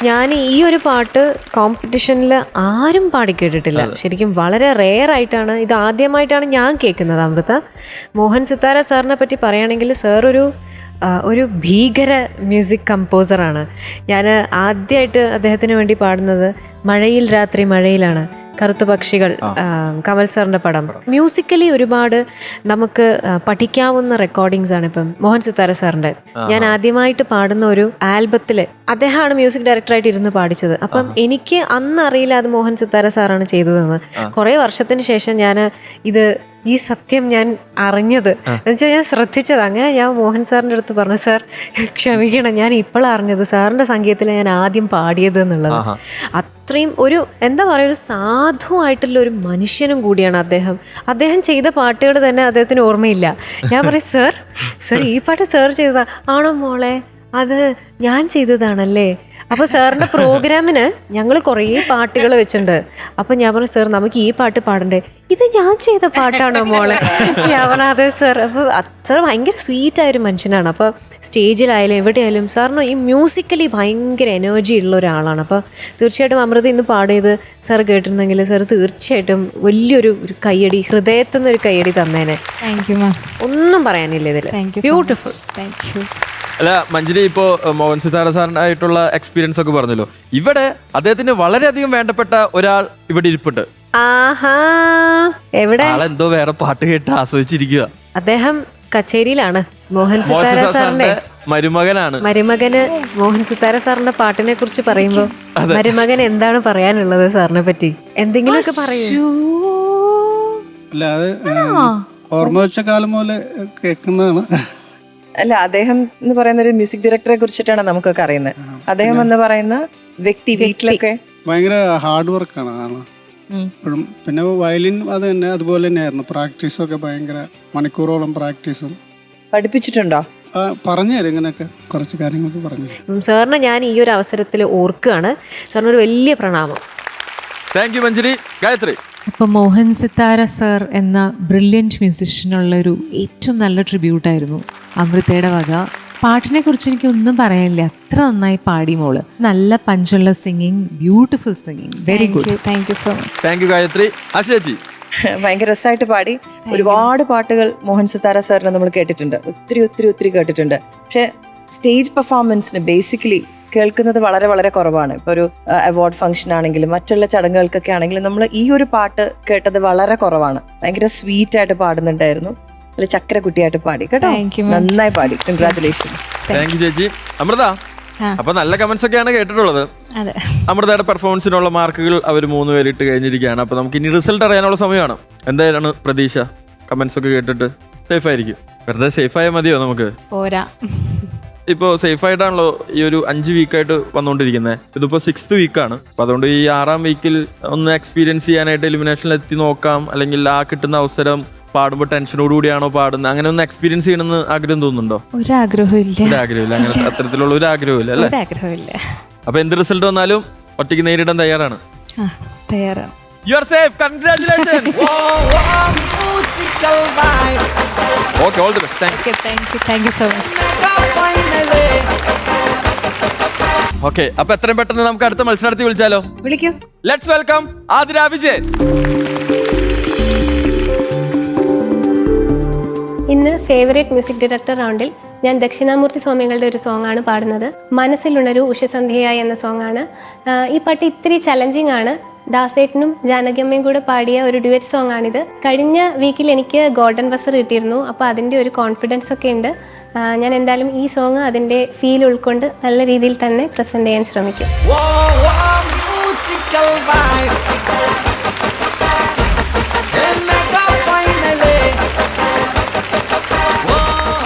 ഞാൻ ഈ ഒരു പാട്ട് കോമ്പറ്റീഷനിൽ ആരും പാടി കേട്ടിട്ടില്ല. ശരിക്കും വളരെ റെയർ ആയിട്ടാണ്, ഇത് ആദ്യമായിട്ടാണ് ഞാൻ കേൾക്കുന്നത് അമൃത. മോഹൻ സിത്താര സാറിനെ പറ്റി പറയുകയാണെങ്കിൽ സാർ ഒരു ഭീകര മ്യൂസിക് കമ്പോസറാണ്. ഞാൻ ആദ്യമായിട്ട് അദ്ദേഹത്തിന് വേണ്ടി പാടുന്നത് മഴയിൽ രാത്രി മഴയിലാണ്, കറുത്ത പക്ഷികൾ, കമൽ സാറിന്റെ പടം. മ്യൂസിക്കലി ഒരുപാട് നമുക്ക് പഠിക്കാവുന്ന റെക്കോർഡിങ്സ് ആണ് ഇപ്പം മോഹൻ സിത്താര സാറിന്റെ. ഞാൻ ആദ്യമായിട്ട് പാടുന്ന ഒരു ആൽബത്തില് അദ്ദേഹമാണ് മ്യൂസിക് ഡയറക്ടറായിട്ട് ഇരുന്ന് പാടിച്ചത്. അപ്പം എനിക്ക് അന്ന് അറിയില്ല അത് മോഹൻ സിത്താര സാറാണ് ചെയ്തതെന്ന്. കുറെ വർഷത്തിന് ശേഷം ഞാൻ ഈ സത്യം ഞാൻ അറിഞ്ഞത് എന്നുവെച്ചാൽ ഞാൻ ശ്രദ്ധിച്ചത്. അങ്ങനെ ഞാൻ മോഹൻ സാറിൻ്റെ അടുത്ത് പറഞ്ഞു, സാർ ക്ഷമിക്കണം, ഞാൻ ഇപ്പോഴാണ് അറിഞ്ഞത് സാറിൻ്റെ സംഗീതത്തിലാണ് ഞാൻ ആദ്യം പാടിയത് എന്നുള്ളത്. അത്രയും ഒരു എന്താ പറയുക, ഒരു സാധുവായിട്ടുള്ള ഒരു മനുഷ്യനും കൂടിയാണ് അദ്ദേഹം. അദ്ദേഹം ചെയ്ത പാട്ടുകൾ തന്നെ അദ്ദേഹത്തിന് ഓർമ്മയില്ല. ഞാൻ പറയും, സാർ ഈ പാട്ട് സാർ ചെയ്തതാ? ആണോ മോളെ, അത് ഞാൻ ചെയ്തതാണല്ലേ. അപ്പോൾ സാറിൻ്റെ പ്രോഗ്രാമിന് ഞങ്ങൾ കുറേ പാട്ടുകൾ വെച്ചിട്ടുണ്ട്. അപ്പം ഞാൻ പറഞ്ഞു, സാർ നമുക്ക് ഈ പാട്ട് പാടണ്ടേ? ഇത് ഞാൻ ചെയ്ത പാട്ടാണോ മോളെ? ഞാൻ പറഞ്ഞു അതെ സാർ. അപ്പോൾ സാർ ഭയങ്കര സ്വീറ്റായൊരു മനുഷ്യനാണ്. അപ്പോൾ സ്റ്റേജിലായാലും എവിടെയായാലും സാറിന് ഈ മ്യൂസിക്കലി ഭയങ്കര എനർജി ഉള്ള ഒരാളാണ്. അപ്പോൾ തീർച്ചയായിട്ടും അമൃത ഇന്ന് പാടിയത് സാർ കേട്ടിരുന്നെങ്കിൽ സാർ തീർച്ചയായിട്ടും വലിയൊരു കയ്യടി, ഹൃദയത്തിൽ നിന്നൊരു കയ്യടി തന്നേനെ. Thank you ma'am. ഒന്നും പറയാനില്ല ഇതിൽ. Thank you. Beautiful. Thank you. അല്ല മഞ്ജരി, ഇപ്പോ മോഹൻ സിത്താര സാറിനായിട്ടുള്ള എക്സ്പീരിയൻസ് ഒക്കെ പറഞ്ഞല്ലോ. ഇവിടെ അദ്ദേഹത്തിന് വളരെയധികം വേണ്ടപ്പെട്ട ഒരാൾ ഇവിടെ ഇരിപ്പുണ്ട്. ആഹാ, എവിടെ? ആളെന്തോ വേറെ പാട്ട് കേട്ട് ആസ്വദിച്ചിരിക്കുക. അദ്ദേഹം കച്ചേരിയിലാണ്. മോഹൻ സിത്താര സാറിന്റെ മരുമകനാണ്. മരുമകന് മോഹൻ സിത്താര സാറിന്റെ പാട്ടിനെ കുറിച്ച് പറയുമ്പോ മരുമകൻ എന്താണ് പറയാനുള്ളത് സാറിനെ പറ്റി? എന്തെങ്കിലുമൊക്കെ പറയൂ. അല്ല, അത് ഓർമ്മ വെച്ച കാലം പോലെ കേൾക്കുന്നതാണ്. അല്ല, അദ്ദേഹം എന്ന് പറയുന്ന ഒരു മ്യൂസിക് ഡയറക്ടറെ കുറിച്ചിട്ടാണ് നമുക്കൊക്കെ അറിയുന്നത്. അദ്ദേഹം എന്ന് പറയുന്ന വ്യക്തി വീട്ടിലൊക്കെ ഭയങ്കര ഹാർഡ് വർക്കാണ് ആള് എപ്പോഴും. പിന്നെ വയലിൻ അത് തന്നെ അതുപോലെ തന്നെയായിരുന്നു. പ്രാക്ടീസൊക്കെ ഭയങ്കര മണിക്കൂറോളം പ്രാക്ടീസും. പഠിപ്പിച്ചിട്ടുണ്ടോ? പറഞ്ഞു തരും ഇങ്ങനെയൊക്കെ കുറച്ച് കാര്യങ്ങളൊക്കെ പറഞ്ഞു. സാറിന് ഞാൻ ഈ ഒരു അവസരത്തിൽ ഓർക്കുകയാണ്. സാറിന് ഒരു വലിയ പ്രണാമം. താങ്ക് യു മഞ്ജരി. ഗായത്രി, അപ്പോൾ മോഹൻ സിത്താര സർ എന്ന ബ്രില്യൻറ്റ് മ്യൂസിഷ്യനുള്ളൊരു ഏറ്റവും നല്ല ട്രിബ്യൂട്ടായിരുന്നു അമൃതയുടെ വക. പാട്ടിനെ കുറിച്ച് എനിക്ക് ഒന്നും പറയാനില്ല, അത്ര നന്നായി പാടി മോള്. നല്ല പഞ്ചുള്ള singing, beautiful singing, very good. Thank you so much. Thank you Gayathri. ആശേച്ചി, ഭയങ്കര രസമായിട്ട് പാടി. ഒരുപാട് പാട്ടുകൾ മോഹൻ സിത്താര സാറിനെ നമ്മൾ കേട്ടിട്ടുണ്ട്, ഒത്തിരി കേട്ടിട്ടുണ്ട്. പക്ഷെ സ്റ്റേജ് പെർഫോമൻസിന് ബേസിക്കലി കേൾക്കുന്നത് വളരെ വളരെ കുറവാണ്. ഇപ്പോൾ ഒരു അവാർഡ് ഫംഗ്ഷൻ ആണെങ്കിലും മറ്റുള്ള ചടങ്ങുകൾക്കൊക്കെ ആണെങ്കിലും നമ്മൾ ഈ ഒരു പാട്ട് കേട്ടത് വളരെ കുറവാണ്. ഭയങ്കര സ്വീറ്റ് ആയിട്ട് പാടുന്നുണ്ടായിരുന്നു. അല്ല, ചക്കരക്കുട്ടിയായിട്ട് പാടി കേട്ടോ. നന്നായി പാടി. കൺഗ്രാറ്റുലേഷൻസ്. താങ്ക് യു ചേച്ചി. അമൃത, അപ്പൊ നല്ല കമന്റ്സ് ഒക്കെയാണ് കേട്ടിട്ടുള്ളത്. അതെ. അമൃതയുടെ പെർഫോമൻസിനുള്ള മാർക്കുകൾ അവർ 3 പേരിട്ട് കഴിഞ്ഞിരിക്കുകയാണ്. അപ്പൊ നമുക്ക് ഇനി റിസൾട്ട് അറിയാനുള്ള സമയമാണ്. എന്തായാലാണ് പ്രതീക്ഷ? കമന്റ്സ് ഒക്കെ കേട്ടിട്ട് സേഫ് ആയിരിക്കും? വെറുതെ സേഫ് ആയാൽ മതിയോ നമുക്ക്? പോരാ. ഇപ്പോൾ സേഫ് ആയിട്ടാണല്ലോ ഈ ഒരു 5 വീക്കായിട്ട് വന്നുകൊണ്ടിരിക്കുന്നത്. ഇതിപ്പോൾ 6th വീക്കാണ്. അപ്പൊ അതുകൊണ്ട് ഈ 6ാം വീക്കിൽ ഒന്ന് എക്സ്പീരിയൻസ് ചെയ്യാനായിട്ട് എലിമിനേഷനിൽ എത്തി നോക്കാം. അല്ലെങ്കിൽ ആ കിട്ടുന്ന അവസരം പാടുമ്പോൾ ടെൻഷനോടുകൂടിയാണോ പാടുന്നത്, അങ്ങനെ ഒന്ന് എക്സ്പീരിയൻസ് ചെയ്യണമെന്ന് ആഗ്രഹം തോന്നുന്നുണ്ടോ? ഒരാഗ്രഹമില്ല. ഒരാഗ്രഹമില്ല. അങ്ങനെ അത്തരത്തിലുള്ള ഒരു ആഗ്രഹമില്ല അല്ലേ? ഒരാഗ്രഹമില്ല. അപ്പൊ എന്ത് റിസൾട്ട് വന്നാലും ഒറ്റയ്ക്ക് നേരിടാൻ തയ്യാറാണ്? തയ്യാറാണ്. You are safe. Congratulations. Okay, all the best. Thank you. Thank you so much. Okay, അപ്പൊ എത്രയും പെട്ടെന്ന് നമുക്ക് അടുത്ത മത്സരാർത്ഥി വിളിച്ചാലോ? വിളിക്കൂ. Let's welcome Athira Vijayan. ഇന്ന് ഫേവറേറ്റ് മ്യൂസിക് ഡയറക്ടർ റൗണ്ടിൽ ഞാൻ ദക്ഷിണാമൂർത്തി സ്വാമികളുടെ ഒരു സോങ്ങാണ് പാടുന്നത്. മനസ്സിലുണരു ഉഷസന്ധ്യയായി എന്ന സോങ്ങാണ്. ഈ പാട്ട് ഇത്തിരി ചലഞ്ചിങ് ആണ്. ദാസേട്ടനും ജാനകിയമ്മയും കൂടെ പാടിയ ഒരു ഡ്യുവറ്റ് സോങ് ആണിത്. കഴിഞ്ഞ വീക്കിൽ എനിക്ക് ഗോൾഡൻ ബസർ കിട്ടിയിരുന്നു. അപ്പോൾ അതിൻ്റെ ഒരു കോൺഫിഡൻസ് ഒക്കെ ഉണ്ട്. ഞാൻ എന്തായാലും ഈ സോങ് അതിൻ്റെ ഫീൽ ഉൾക്കൊണ്ട് നല്ല രീതിയിൽ തന്നെ പ്രസൻറ്റ് ചെയ്യാൻ ശ്രമിക്കും.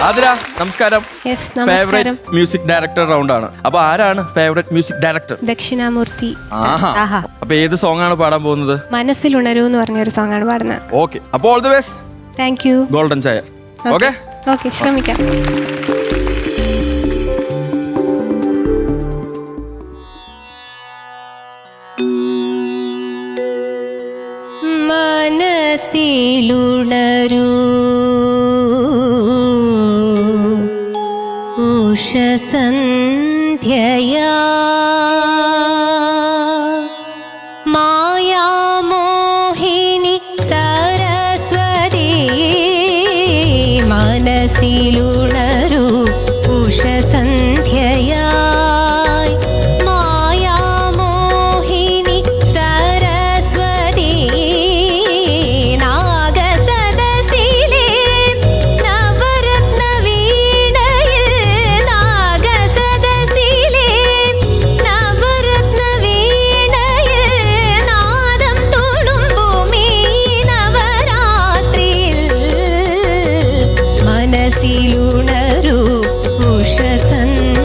ആതിര, നമസ്കാരം. നമസ്കാരം. മ്യൂസിക് ഡയറക്ടർ റൗണ്ട് ആണ്. അപ്പൊ ആരാണ് ഫേവറേറ്റ് മ്യൂസിക് ഡയറക്ടർ? ദക്ഷിണാമൂർത്തി. ആഹാ. അപ്പൊ ഏത് സോങ് ആണ് പാടാൻ പോകുന്നത്? മനസ്സിലുണരൂ എന്ന് പറഞ്ഞൊരു സോങ് ആണ് പാടുന്നത്. ഓക്കെ, അപ്പോൾ all the best. Thank U. Golden ചായ. ഓക്കെ ഓക്കെ, ശ്രമിക്കാം. മനസ്സിലുണരൂ ഉഷസന്ധ്യയാ മായാമോഹിനി സരസ്വതി മനസ്സിലുണരൂ ഉഷസന്ധ്യയായി മായാമോഹിനി സരസ്വതി നാഗസദസിലെ നവരത്ന വീണയിൽ നാഗസദസിലെ നവരത്ന വീണയിൽ നാദം തുളുമ്പുമീ നവരാത്രിയിൽ മനസ്സിലുണരൂ ഉഷസന്ധ്യ.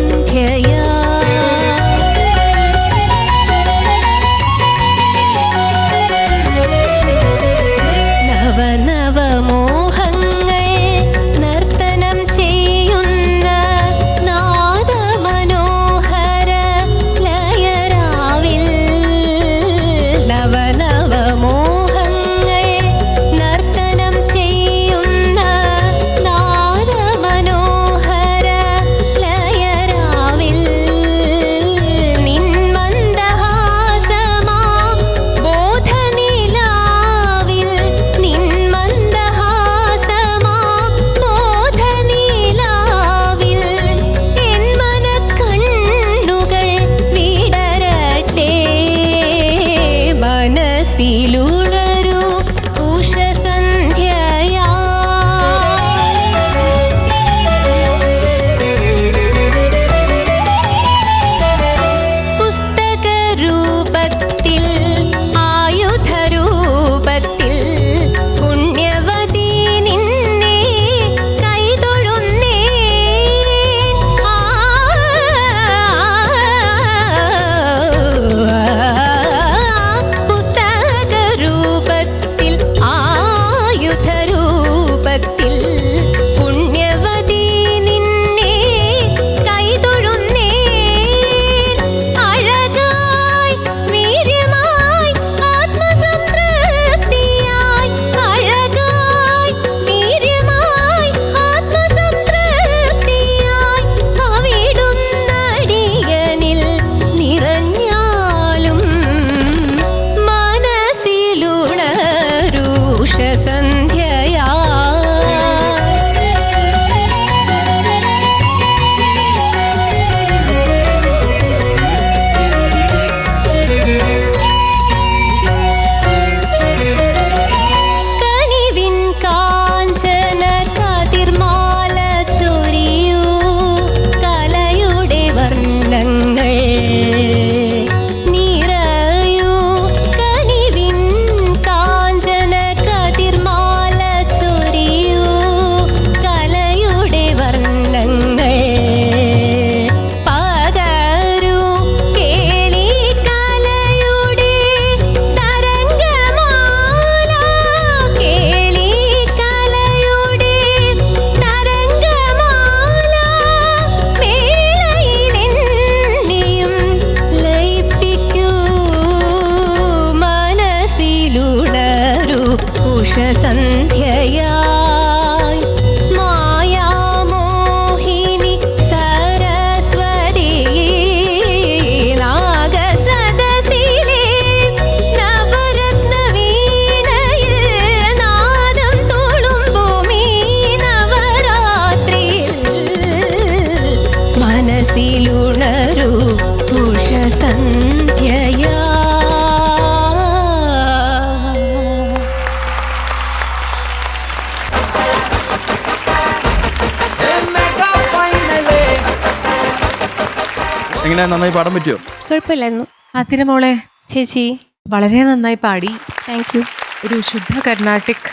എങ്ങനെയാ, നന്നായി പാടാൻ പറ്റുമോ? കുഴപ്പമില്ലായിരുന്നു അതിരമോളെ ചേച്ചി. വളരെ നന്നായി പാടി. Thank you. ഒരു ശുദ്ധ കർണാട്ടിക്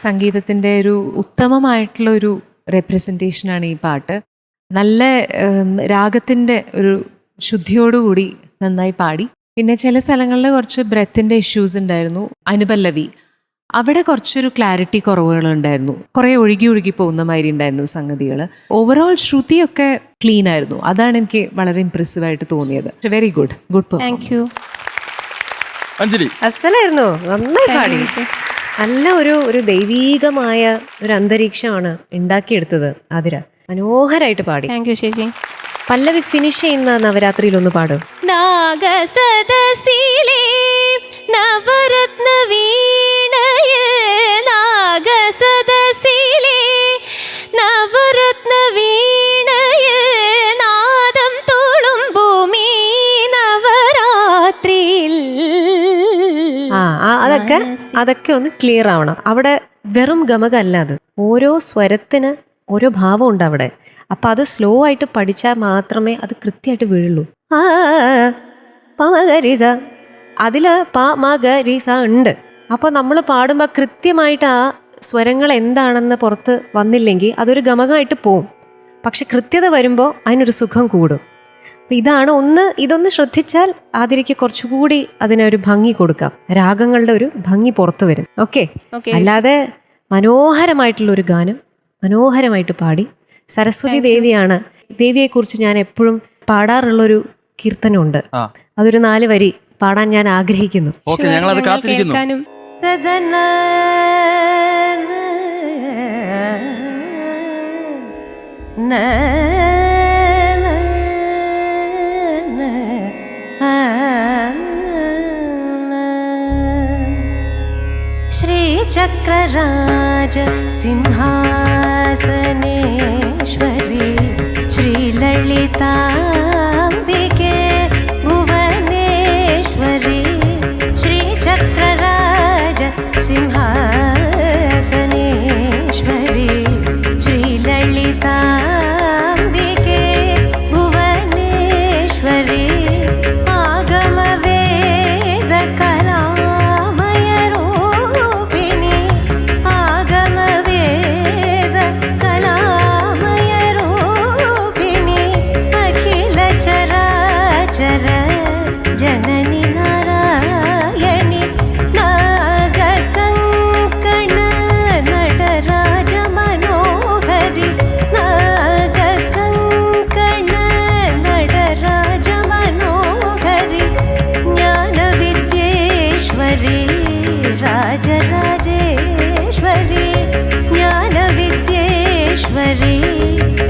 സംഗീതത്തിൻ്റെ ഒരു ഉത്തമമായിട്ടുള്ള ഒരു റെപ്രസെൻറ്റേഷനാണ് ഈ പാട്ട്. നല്ല രാഗത്തിൻ്റെ ഒരു ശുദ്ധിയോടുകൂടി നന്നായി പാടി. പിന്നെ ചില സ്ഥലങ്ങളിൽ കുറച്ച് ബ്രെത്തിൻ്റെ ഇഷ്യൂസ് ഉണ്ടായിരുന്നു. അനുപല്ലവി അവിടെ കുറച്ചൊരു ക്ലാരിറ്റി കുറവുകളുണ്ടായിരുന്നു. കുറേ ഒഴുകി പോകുന്ന മാതിരി ഉണ്ടായിരുന്നു സംഗതികൾ. ഓവറോൾ ശ്രുതിയൊക്കെ ക്ലീൻ ആയിരുന്നു. അതാണ് എനിക്ക് വളരെ ഇംപ്രസീവായിട്ട് തോന്നിയത്. Very good thank you. Anjali അസലായിരുന്നു, നന്നായി പാടി. നല്ല ഒരു ദൈവീകമായ ഒരു അന്തരീക്ഷമാണ് ഉണ്ടാക്കിയെടുത്തത് ആതിര. മനോഹരമായിട്ട് പാടി. താങ്ക് യു ചേച്ചി. പല്ലവി ഫിനിഷ് ചെയ്യുന്ന നവരാത്രിയിൽ ഒന്ന് പാടും. നാഗസദസിലെ നവരത്ന വീണയിൽ, നാഗസദസിലെ നവരത്ന വീണയിൽ നാദം തോളും ഭൂമി നവരാത്രിയിൽ. അതൊക്കെ ഒന്ന് ക്ലിയർ ആവണം. അവിടെ വെറും ഗമകല്ല, അത് ഓരോ സ്വരത്തിന് ഓരോ ഭാവം ഉണ്ട് അവിടെ. അപ്പൊ അത് സ്ലോ ആയിട്ട് പഠിച്ചാൽ മാത്രമേ അത് കൃത്യമായിട്ട് വീഴുള്ളൂ. പമഗരിസ അതില് പമഗരിസ ഉണ്ട്. അപ്പൊ നമ്മൾ പാടുമ്പോൾ കൃത്യമായിട്ട് ആ സ്വരങ്ങൾ എന്താണെന്ന് പുറത്ത് വന്നില്ലെങ്കിൽ അതൊരു ഗമകമായിട്ട് പോവും. പക്ഷെ കൃത്യത വരുമ്പോൾ അതിനൊരു സുഖം കൂടും. അപ്പം ഇതൊന്ന് ശ്രദ്ധിച്ചാൽ ആതിരയ്ക്ക് കുറച്ചുകൂടി അതിനൊരു ഭംഗി കൊടുക്കാം. രാഗങ്ങളുടെ ഒരു ഭംഗി പുറത്തു വരും. ഓക്കെ, അല്ലാതെ മനോഹരമായിട്ടുള്ള ഒരു ഗാനം മനോഹരമായിട്ട് പാടി. സരസ്വതി ദേവിയാണ്. ദേവിയെക്കുറിച്ച് ഞാൻ എപ്പോഴും പാടാറുള്ളൊരു കീർത്തനമുണ്ട്. അതൊരു 4 വരി പാടാൻ ഞാൻ ആഗ്രഹിക്കുന്നു. കേൾക്കാനും. ശ്രീചക്രരാജ സിംഹാസനേശ്വരി ശ്രീലളിതാംബികേ ഭുവനേശ്വരി. ശ്രീചക്രരാജ സിംഹാസനേശ്വരി ശ്രീലളിതാംബികേ ഭുവനേശ്വരി. ആഗമവേദ കലാമയ രൂപിണി, ആഗമവേദ കലാമയ രൂപിണി. അഖില ചരാചര ജനനി നാരായണി. നാഗകങ്കണ നടരാജ മനോഹരി, നാഗകങ്കണ നടരാജ മനോഹരി. ജ്ഞാനവിദ്യേശ്വരി രാജരാജേശ്വരി, ജ്ഞാനവിദ്യേശ്വരി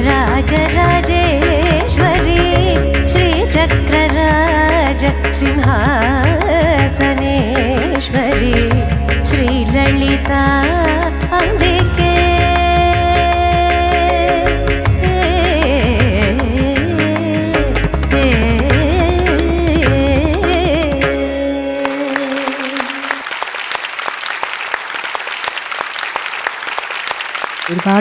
രാജരാജേശ്വരി. ശ്രീചക്രരാജ സിംഹാസനേശ്വരി ശ്രീലളിതാ അംബികേ.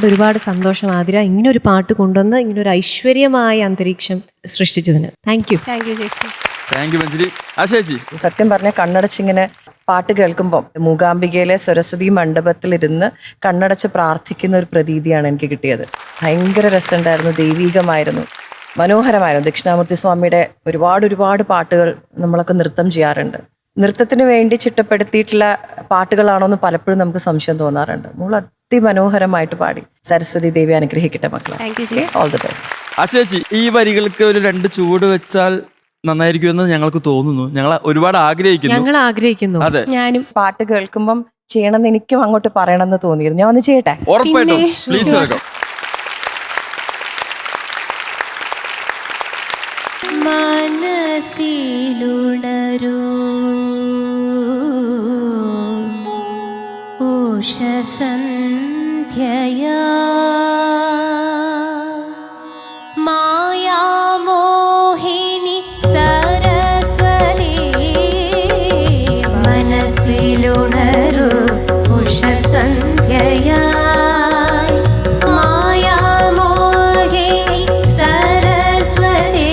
ഒരുപാട് സന്തോഷം ആതിര, ഇങ്ങനെ ഒരു പാട്ട് കൊണ്ടുവന്ന് ഇങ്ങനെ ഒരു ഐശ്വര്യമായ അന്തരീക്ഷം സൃഷ്ടിച്ചതിന്. Thank you. താങ്ക് യു ചേച്ചി. Thank you Manjari. ആശേച്ചി, സത്യം പറഞ്ഞ കണ്ണടച്ചിങ്ങനെ പാട്ട് കേൾക്കുമ്പോൾ മൂകാംബികയിലെ സരസ്വതി മണ്ഡപത്തിലിരുന്ന് കണ്ണടച്ച് പ്രാർത്ഥിക്കുന്ന ഒരു പ്രതീതിയാണ് എനിക്ക് കിട്ടിയത്. ഭയങ്കര രസമുണ്ടായിരുന്നു, ദൈവീകമായിരുന്നു, മനോഹരമായിരുന്നു. ദക്ഷിണാമൂർത്തി സ്വാമിയുടെ ഒരുപാട് പാട്ടുകൾ നമ്മളൊക്കെ നൃത്തം ചെയ്യാറുണ്ട്. നൃത്തത്തിന് വേണ്ടി ചിട്ടപ്പെടുത്തിയിട്ടുള്ള പാട്ടുകളാണോ എന്ന് പലപ്പോഴും നമുക്ക് സംശയം തോന്നാറുണ്ട്. നമ്മൾ അതിമനോഹരമായിട്ട് പാടി. സരസ്വതി ദേവി അനുഗ്രഹിക്കട്ടെ മക്കളെ. All the best. ആശേച്ചി, ഈ വരികൾക്ക് ഒരു 2 ചൂട് വെച്ചാൽ നന്നായിരിക്കുമെന്ന് ഞങ്ങൾക്ക് തോന്നുന്നു. ഞങ്ങൾ ഒരുപാട് ആഗ്രഹിക്കുന്നു. അതെ, ഞാനും പാട്ട് കേൾക്കുമ്പം ചെയ്യണമെന്ന് എനിക്കും അങ്ങോട്ട് പറയണമെന്ന് തോന്നിയിരുന്നു. ഞാൻ ഒന്ന് ചെയ്യട്ടെ? ഉറപ്പായിട്ടും. Please welcome. മനസ്സിലുണരൂ ഉഷസന്ധ്യയാ, മായാമോഹിനി സരസ്വതി. മനസ്സിലുണരൂ ഉഷസന്ധ്യയാ, മായാമോഹിനി സരസ്വതി.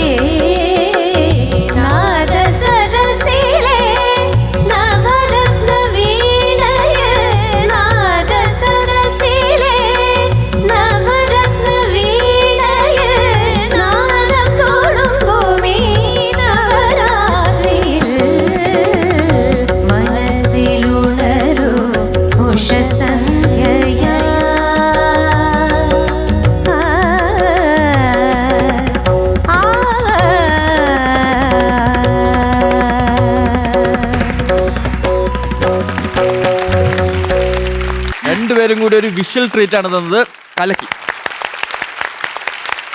രണ്ടുപേരും കൂടി ഒരു വിഷ്വൽ ട്രീറ്റ് ആണ് തന്നത്. കലക്കി.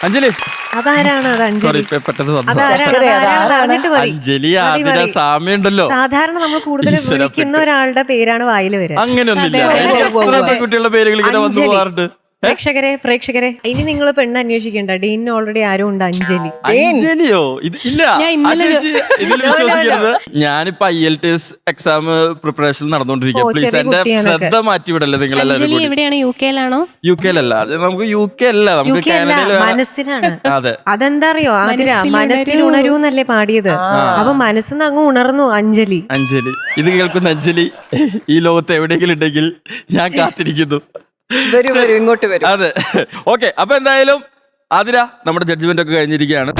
അഞ്ജലി അതാരാണ് അത്? സോറി അഞ്ജലി പെട്ടെന്ന് വന്നു. അതാരാണ്? അതാരാണെന്ന് അറിഞ്ഞിട്ട് മതി. അഞ്ജലി മതി, ആതിര മതി. സാമ്യമുണ്ടല്ലോ. സാധാരണ നമ്മൾ കൂടുതൽ ഈശ്വര വിളിക്കുന്ന ഒരാളുടെ പേരാണ് വായിൽ വരിക. അങ്ങനെയൊന്നുമില്ല. അതെ, എനിക്ക് അതെ, എത്ര അതെ. പെൺകുട്ടികളുടെ പേരുകൾ ഇങ്ങനെ വന്നു അഞ്ജലി. പോകാറുണ്ട്. പ്രേക്ഷകരെ ഇനി നിങ്ങൾ പെണ്ണ് അന്വേഷിക്കണ്ട. ഡീനിന് ഓൾറെഡി ആരും ഉണ്ട്. അഞ്ജലി. അഞ്ജലിയോ? ഇത് ഇല്ല. ഞാൻ ഇന്നലെ ആ ചേച്ചി ഇതിൽ വിശ്വസിക്കരുത്. ഞാനിപ്പോ IELTS എക്സാം പ്രിപ്പറേഷൻ നടന്നുകൊണ്ടിരിക്കുക. ഓ, പ്ലീസ് ചെറിയ എന്റെ കുട്ടിയാണൊക്കെ. ശ്രദ്ധ മാറ്റിവിടല്ലേ നിങ്ങൾ എല്ലാവരും അഞ്ജലി കൂടി. എവിടെയാണ്? UK യിലാണോ? UK അല്ല, അത് നമുക്ക് UK അല്ല, നമുക്ക് UK അല്ല, കാനഡയിൽ. മനസ്സിനാണ്. അതെ. അതെന്താ അറിയോ ആതിര? മനസ്സിൽ മനസ്സിൽ ഉണരൂ എന്നല്ലേ പാടിയത്. അപ്പൊ മനസ്സിന്ന് അങ്ങ് ഉണർന്നു അഞ്ജലി. അഞ്ജലി, ഇത് കേൾക്കുന്ന അഞ്ജലി ഈ ലോകത്ത് എവിടെയെങ്കിലും ഉണ്ടെങ്കിൽ ഞാൻ കാത്തിരിക്കുന്നു. വരും ഇങ്ങോട്ട് വരും. അതെ, ഓക്കെ. അപ്പൊ എന്തായാലും ആതിര, നമ്മുടെ ജഡ്ജ്മെന്റ് ഒക്കെ കഴിഞ്ഞിരിക്കുകയാണ്.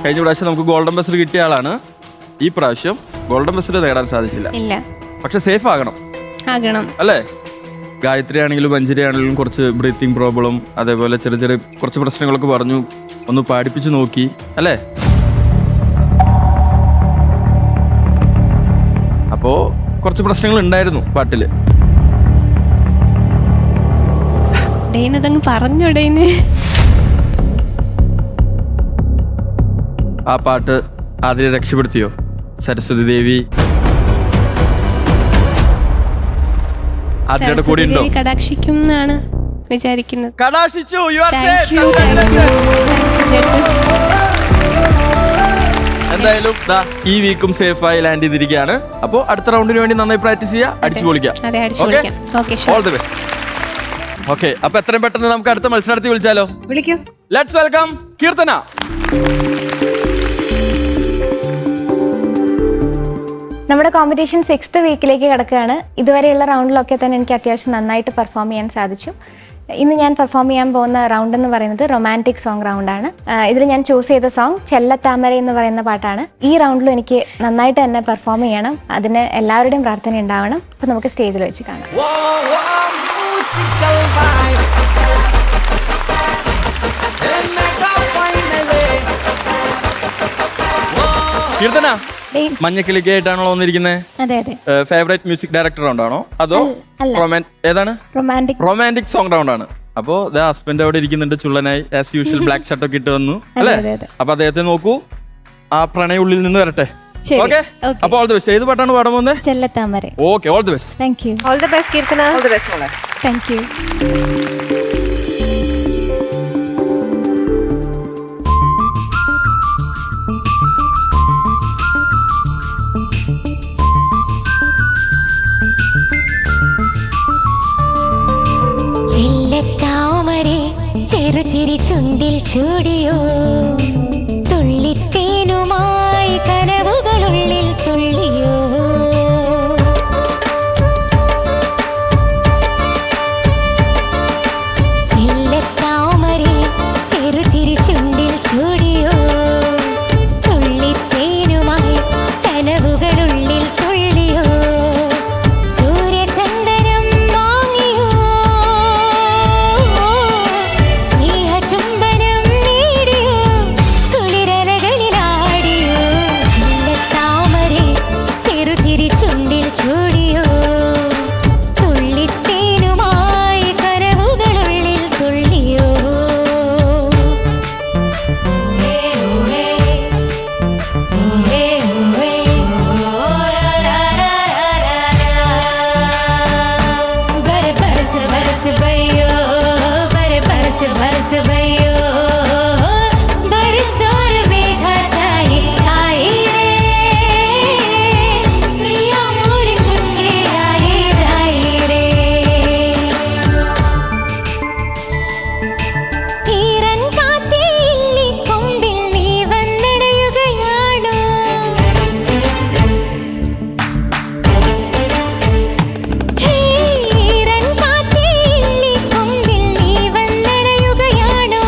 കഴിഞ്ഞ പ്രാവശ്യം നമുക്ക് ഗോൾഡൻ ബസ്റ്റർ കിട്ടിയ ആളാണ്. ഈ പ്രാവശ്യം ഗോൾഡൻ ബസ്റ്റർ നേടാൻ സാധിച്ചില്ല. ഇല്ല. പക്ഷെ സേഫ് ആകണം ആകണം. അല്ലേ? ഗായത്രി ആണെങ്കിലും മഞ്ജരി ആണെങ്കിലും കുറച്ച് ബ്രീത്തിങ് പ്രോബ്ലം, അതേപോലെ ചെറിയ ചെറിയ കുറച്ച് പ്രശ്നങ്ങളൊക്കെ പറഞ്ഞു. ഒന്ന് പാടിപ്പിച്ച് നോക്കി അല്ലേ? അപ്പോ കുറച്ച് പ്രശ്നങ്ങൾ ഉണ്ടായിരുന്നു പാട്ടില്. ഡെയിൻ അതങ്ങ് പറഞ്ഞോ ഡെയിന്. ആ പാട്ട് ആതിരെ രക്ഷപ്പെടുത്തിയോ? സരസ്വതി ദേവി ആതിരയുടെ കൂടെ ഉണ്ടോ? കടാക്ഷിക്കും എന്നാണ് വിചാരിക്കുന്നത്. കടാക്ഷിച്ചു. You are Thank safe. you. എന്തായാലും ദാ ഈ വീക്കും സേഫായി ലാൻഡ് ചെയ്തിരിക്കുകയാണ്. അപ്പോ അടുത്ത റൗണ്ടിന് വേണ്ടി നന്നായി പ്രാക്ടീസ് ചെയ്യാം. അടിച്ചു പൊളിക്കാം. അതെ, അടിച്ചു പൊളിക്കാം. Okay, sure. All the best. Okay, അപ്പൊ എത്രയും പെട്ടെന്ന് നമുക്ക് അടുത്ത മത്സരാർത്ഥി വിളിച്ചാലോ? വിളിക്കൂ. Let's welcome Keerthana. നമ്മുടെ കോമ്പറ്റീഷൻ 6th വീക്കിലേക്ക് കിടക്കുകയാണ്. ഇതുവരെയുള്ള റൗണ്ടിലൊക്കെ തന്നെ എനിക്ക് അത്യാവശ്യം നന്നായിട്ട് പെർഫോം ചെയ്യാൻ സാധിച്ചു. ഇന്ന് ഞാൻ പെർഫോം ചെയ്യാൻ പോകുന്ന റൗണ്ട് എന്ന് പറയുന്നത് റൊമാൻറ്റിക് സോങ് റൗണ്ടാണ്. ഇതിൽ ഞാൻ ചൂസ് ചെയ്ത സോങ് ചെല്ലത്താമര എന്ന് പറയുന്ന പാട്ടാണ്. ഈ റൗണ്ടിലും എനിക്ക് നന്നായിട്ട് തന്നെ പെർഫോം ചെയ്യണം. അതിന് എല്ലാവരുടെയും പ്രാർത്ഥന ഉണ്ടാവണം. അപ്പോൾ നമുക്ക് സ്റ്റേജിൽ വെച്ച് കാണാം. കീർത്തന, മഞ്ഞക്കിളിക്കായിട്ടാണോ വന്നിരിക്കുന്നത്? അതെ അതെ. ഫേവറേറ്റ് മ്യൂസിക് ഡയറക്ടർ റൗണ്ടാണോ അതോ ഏതാണ്? റൊമാൻറ്റിക് സോങ് റൗണ്ട് ആണ്. അപ്പോ ഹസ്ബൻഡ് അവിടെ ഇരിക്കുന്നുണ്ട് ചുള്ളനായി, ആസ് യൂഷ്വൽ ബ്ലാക്ക് ഷർട്ട് ഒക്കെ ഇട്ട് വന്നു അല്ലേ? അപ്പൊ അദ്ദേഹത്തെ നോക്കൂ, ആ പ്രണയ ഉള്ളിൽ നിന്ന് വരട്ടെ. ഓക്കെ, അപ്പൊ ഓൾ ദി ബെസ്റ്റ്. ഏത് പാട്ടാണ് പാടാൻ പോകുന്നത്? ചെല്ലത്താമര. Okay, all the best. Thank you. All the best Keerthana. All the best, മോളെ. Thank you. ചെല്ലത്താമരേ ചെറുചിരി ചുണ്ടിൽ ചൂടിയോ, തുള്ളിത്തേനുമായി കനവുകളുള്ളിൽ തുള്ളിയോ. ചെല്ലത്താമരേ ചെറുചിരി ചുണ്ടിൽ ചൂടിയോ, തുള്ളിത്തേനുമായി കനവുകളുള്ളിൽ തുള്ളിയോ. സൂര്യചന്ദനം വാങ്ങിയോ, സ്നേഹചുംബനം നേടിയോ, കുളിരലകളിലാടിയോ. ചെല്ലത്താമരേ ചെറുചിരി ചുണ്ടിൽ ചൂടിയോ, തുള്ളിത്തേനുമായി കനവുകളുള്ളിൽ തുള്ളിയോ. बरस भैयो, बरस भैयो, बरसोर मेघा छाई आई रे, प्रिया मोर चुपके आए जाई रे. ഈരൻ കാറ്റേ ഇല്ലിക്കൊമ്പിൽ നീ വന്നടയുകയാണോ, ഈരൻ കാറ്റേ ഇല്ലിക്കൊമ്പിൽ നീ വന്നടയുകയാണോ.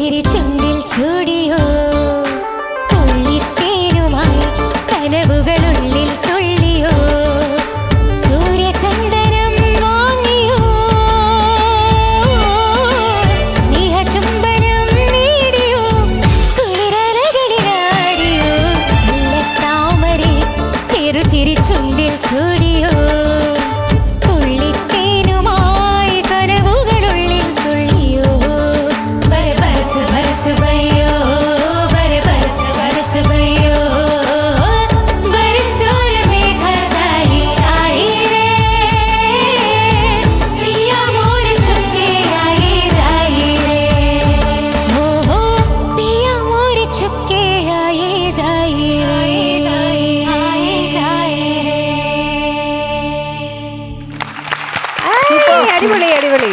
ചെറുചിരി ചുണ്ടിൽ ചൂടിയോ തുള്ളിത്തേനുമായി കനവുകളുള്ളിൽ തുള്ളിയോ സൂര്യചന്ദനം വാങ്ങിയോ സ്നേഹചുംബനം നേടിയോ കുളിരലകളിലാടിയോ ചെല്ലത്താമരേ ചെറുചിരി ചുണ്ടിൽ ചൂടിയോ തുള്ളിത്തേനുമായി കനവുകളുള്ളിൽ തുള്ളിയോ ബരബരസ് ബരസ് ബയ്യോ ബരബരസ് ബരസ് ബയ്യോ बरसों मेघ छाई आई रे पिया मोर चुपके आए जाए रे हो पिया मोर चुपके आए जाए आए जाए അടിപൊളി അടിപൊളി.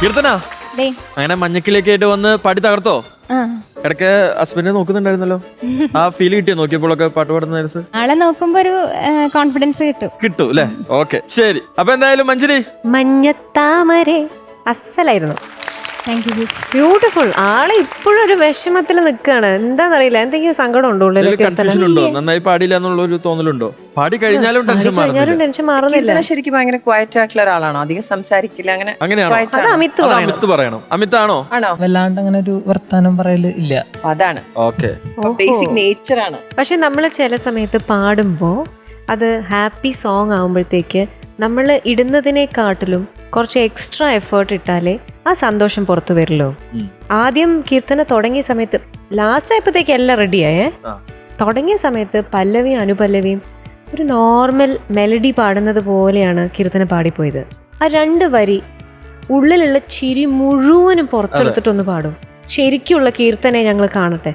കീർത്തന ദേ അങ്ങനെ മഞ്ഞക്കിലേക്ക് ആയിട്ട് വന്ന് പാടി തകർത്തോ? ആ ഇടയ്ക്ക് ഹസ്ബൻഡ് നോക്കുന്നുണ്ടായിരുന്നല്ലോ. ആ ഫീൽ കിട്ടിയോ നോക്കിയപ്പോഴൊക്കെ പാട്ട് പാടുന്ന നേരത്ത്? ആളെ നോക്കുമ്പോ ഒരു കോൺഫിഡൻസ് കിട്ടും. കിട്ടും അല്ലേ? ഓക്കെ ശരി. അപ്പൊ എന്തായാലും മഞ്ജരി മഞ്ഞത്താമരെ അസലായിരുന്നു. താങ്ക് യു ചേച്ചി. ബ്യൂട്ടിഫുൾ. ആളെ ഇപ്പോഴും ഒരു വിഷമത്തിൽ നിൽക്കുകയാണ്. എന്താന്നറിയില്ല, എന്തെങ്കിലും സങ്കടം ഉണ്ടോ ഉള്ളിൽ? കൺഫ്യൂഷൻ ഉണ്ടോ? നന്നായി പാടില്ല എന്നുള്ള ഒരു തോന്നലുണ്ടോ? പാടി കഴിഞ്ഞാലും ടെൻഷൻ കഴിഞ്ഞാലും ടെൻഷൻ മാറുന്നില്ല. കീർത്തന ശരിക്കും ഭയങ്കര ക്വയറ്റ് ആയിട്ടുള്ള ഒരാളാണോ? അധികം സംസാരിക്കില്ല അങ്ങനെ. അങ്ങനെയാണോ? quiet അത് ആണോ? അമിത്ത് അത് പറയണം. അമിത്ത് പറയണം. അമിത്താണോ? ആണോ? വല്ലാണ്ട് അങ്ങനെ ഒരു വർത്താനം പറയല് ഇല്ല. അതാണ് ഓക്കെ. ബേസിക് നേച്ചർ ആണ്. പക്ഷെ നമ്മൾ ചില സമയത്ത് പാടുമ്പോൾ അത് ഹാപ്പി സോങ് ആകുമ്പോഴത്തേക്ക് നമ്മൾ ഇടുന്നതിനെക്കാട്ടിലും കുറച്ച് എക്സ്ട്രാ എഫേർട്ട് ഇട്ടാലേ ആ സന്തോഷം പുറത്തു വരില്ലോ. ആദ്യം കീർത്തന തുടങ്ങിയ സമയത്ത് ലാസ്റ്റ് ആയപ്പോഴത്തേക്ക് എല്ലാം റെഡിയായേ. തുടങ്ങിയ സമയത്ത് പല്ലവിയും അനുപല്ലവിയും ഒരു നോർമൽ മെലഡി പാടുന്നത് പോലെയാണ് കീർത്തന പാടിപ്പോയത്. ആ 2 വരി ഉള്ളിലുള്ള ചിരി മുഴുവനും പുറത്തെടുത്തിട്ടൊന്ന് പാടും. ശരിക്കുള്ള കീർത്തനെ ഞങ്ങൾ കാണട്ടെ.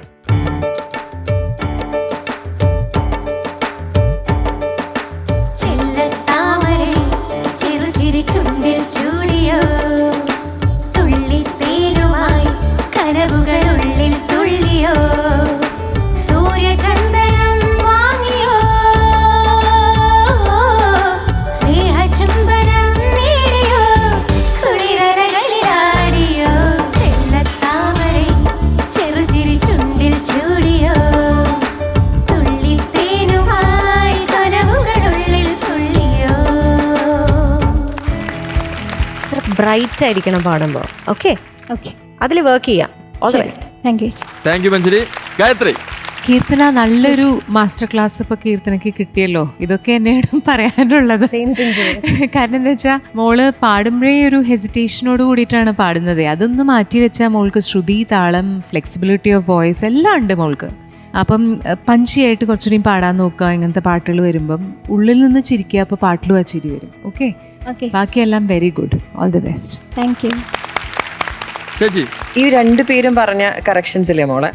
ചെല്ലത്താമരേ ചെറുചിരി ചുണ്ടിൽ ചൂടിയോ തുള്ളിത്തേനുമായി കനവുകളുള്ളിൽ തുള്ളിയോ സൂര്യചന്ദനം വാങ്ങിയോ സ്നേഹചുംബനം നേടിയോ കുളിരലകളിലാടിയോ ചെല്ലത്താമരേ ചെറുചിരി ചുണ്ടിൽ ചൂടിയോ തുള്ളിത്തേനുമായി കനവുകളുള്ളിൽ തുള്ളിയോ. ബ്രൈറ്റ് ആയിരിക്കണം പാടുമ്പോൾ. ഓക്കെ ഓക്കെ അതിൽ വർക്ക് ചെയ്യാം. All the best. Thank you ചേച്ചി. താങ്ക് യു മഞ്ജരി. ഗായത്രി കീർത്തന നല്ലൊരു മാസ്റ്റർ ക്ലാസ് ഇപ്പൊ കീർത്തനക്ക് കിട്ടിയല്ലോ. ഇതൊക്കെ തന്നെയാണ് പറയാനുള്ളത്. കാരണം എന്താ വെച്ചാൽ മോള് പാടുമ്പോഴേ ഒരു ഹെസിറ്റേഷനോട് കൂടിയിട്ടാണ് പാടുന്നത്. അതൊന്ന് മാറ്റി വെച്ചാൽ മോൾക്ക് ശ്രുതി, താളം, ഫ്ലെക്സിബിലിറ്റി ഓഫ് വോയിസ് എല്ലാം ഉണ്ട് മോൾക്ക്. അപ്പം പഞ്ചിയായിട്ട് കുറച്ചുകൂടി പാടാൻ നോക്കുക. ഇങ്ങനത്തെ പാട്ടുകൾ വരുമ്പം ഉള്ളിൽ നിന്ന് ചിരിക്കുക, അപ്പോൾ പാട്ടിലും ആ ചിരി വരും. ഓക്കെ, ഓക്കെ ബാക്കിയെല്ലാം very good. All the best. Thank you ചേച്ചി. ഈ 2 പേരും പറഞ്ഞ കറക്ഷൻസ് ഇല്ലേ മോളെ,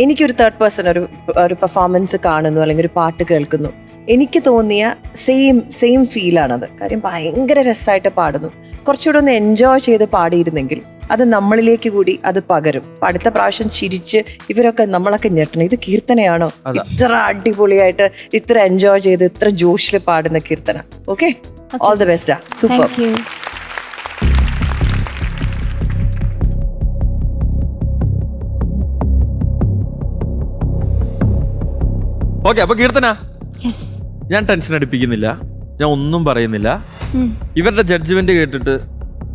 എനിക്കൊരു തേർഡ് പേഴ്സൺ ഒരു പെർഫോമൻസ് കാണുന്നു അല്ലെങ്കിൽ ഒരു പാട്ട് കേൾക്കുന്നു, എനിക്ക് തോന്നിയ സെയിം ഫീലാണത്. കാര്യം ഭയങ്കര രസമായിട്ട് പാടുന്നു. കുറച്ചുകൂടെ ഒന്ന് എൻജോയ് ചെയ്ത് പാടിയിരുന്നെങ്കിൽ അത് നമ്മളിലേക്ക് കൂടി അത് പകരും. അടുത്ത പ്രാവശ്യം ചിരിച്ച് ഇവരൊക്കെ നമ്മളൊക്കെ ഞെട്ടണം, ഇത് കീർത്തനയാണോ ഇത്ര അടിപൊളിയായിട്ട് ഇത്ര എൻജോയ് ചെയ്ത് ഇത്ര ജോഷിൽ പാടുന്ന Keerthana. Okay, all the best. Super. Thank you. Okay. അപ്പൊ കീർത്തന, യെസ്. ഞാൻ ടെൻഷൻ അടിപ്പിക്കുന്നില്ല, ഞാൻ ഒന്നും പറയുന്നില്ല. ഇവരുടെ ജഡ്ജ്മെന്റ് കേട്ടിട്ട്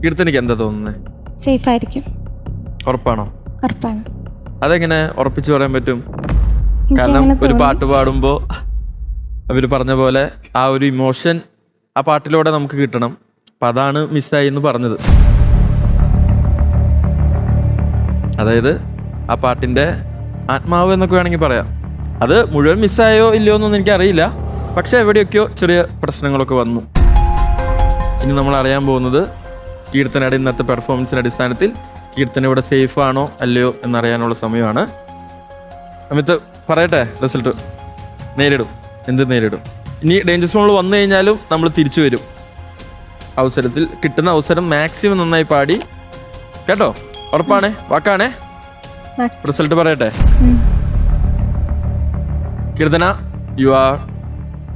കീർത്തനയ്ക്ക് എന്താ തോന്നുന്നത്? സേഫ് ആയിരിക്കും. ഉറപ്പാണോ? ഉറപ്പാണ്. അതെങ്ങനെ ഉറപ്പിച്ചു പറയാൻ പറ്റും? എനിക്ക് കാരണം അങ്ങനെ ഒരു തോന്നി. പാട്ട് പാടുമ്പോൾ അവർ പറഞ്ഞ പോലെ ആ ഒരു ഇമോഷൻ ആ പാട്ടിലൂടെ നമുക്ക് കിട്ടണം. അപ്പം അതാണ് മിസ്സായി എന്ന് പറഞ്ഞത്. അതായത് ആ പാട്ടിൻ്റെ ആത്മാവ് എന്നൊക്കെ വേണമെങ്കിൽ പറയാം. അത് മുഴുവൻ മിസ്സായോ ഇല്ലയോ എന്നൊന്നും എനിക്കറിയില്ല. പക്ഷെ എവിടെയൊക്കെയോ ചെറിയ പ്രശ്നങ്ങളൊക്കെ വന്നു. ഇനി നമ്മൾ അറിയാൻ പോകുന്നത് കീർത്തനയുടെ ഇന്നത്തെ പെർഫോമൻസിൻ്റെ അടിസ്ഥാനത്തിൽ കീർത്തന ഇവിടെ സേഫ് ആണോ അല്ലയോ എന്നറിയാനുള്ള സമയമാണ്. അമിത് പറയട്ടെ, റിസൾട്ട് നേരിടും, എന്ത് നേരിടും? ഇനി ഡേഞ്ചർ സോണിൽ വന്നു കഴിഞ്ഞാലും നമ്മൾ തിരിച്ചു വരും. അവസരത്തിൽ കിട്ടുന്ന അവസരം മാക്സിമം നന്നായി പാടി കേട്ടോ. ഉറപ്പാണേ? വാക്കാണേ? റിസൾട്ട് പറയട്ടെ. Keerthana, you are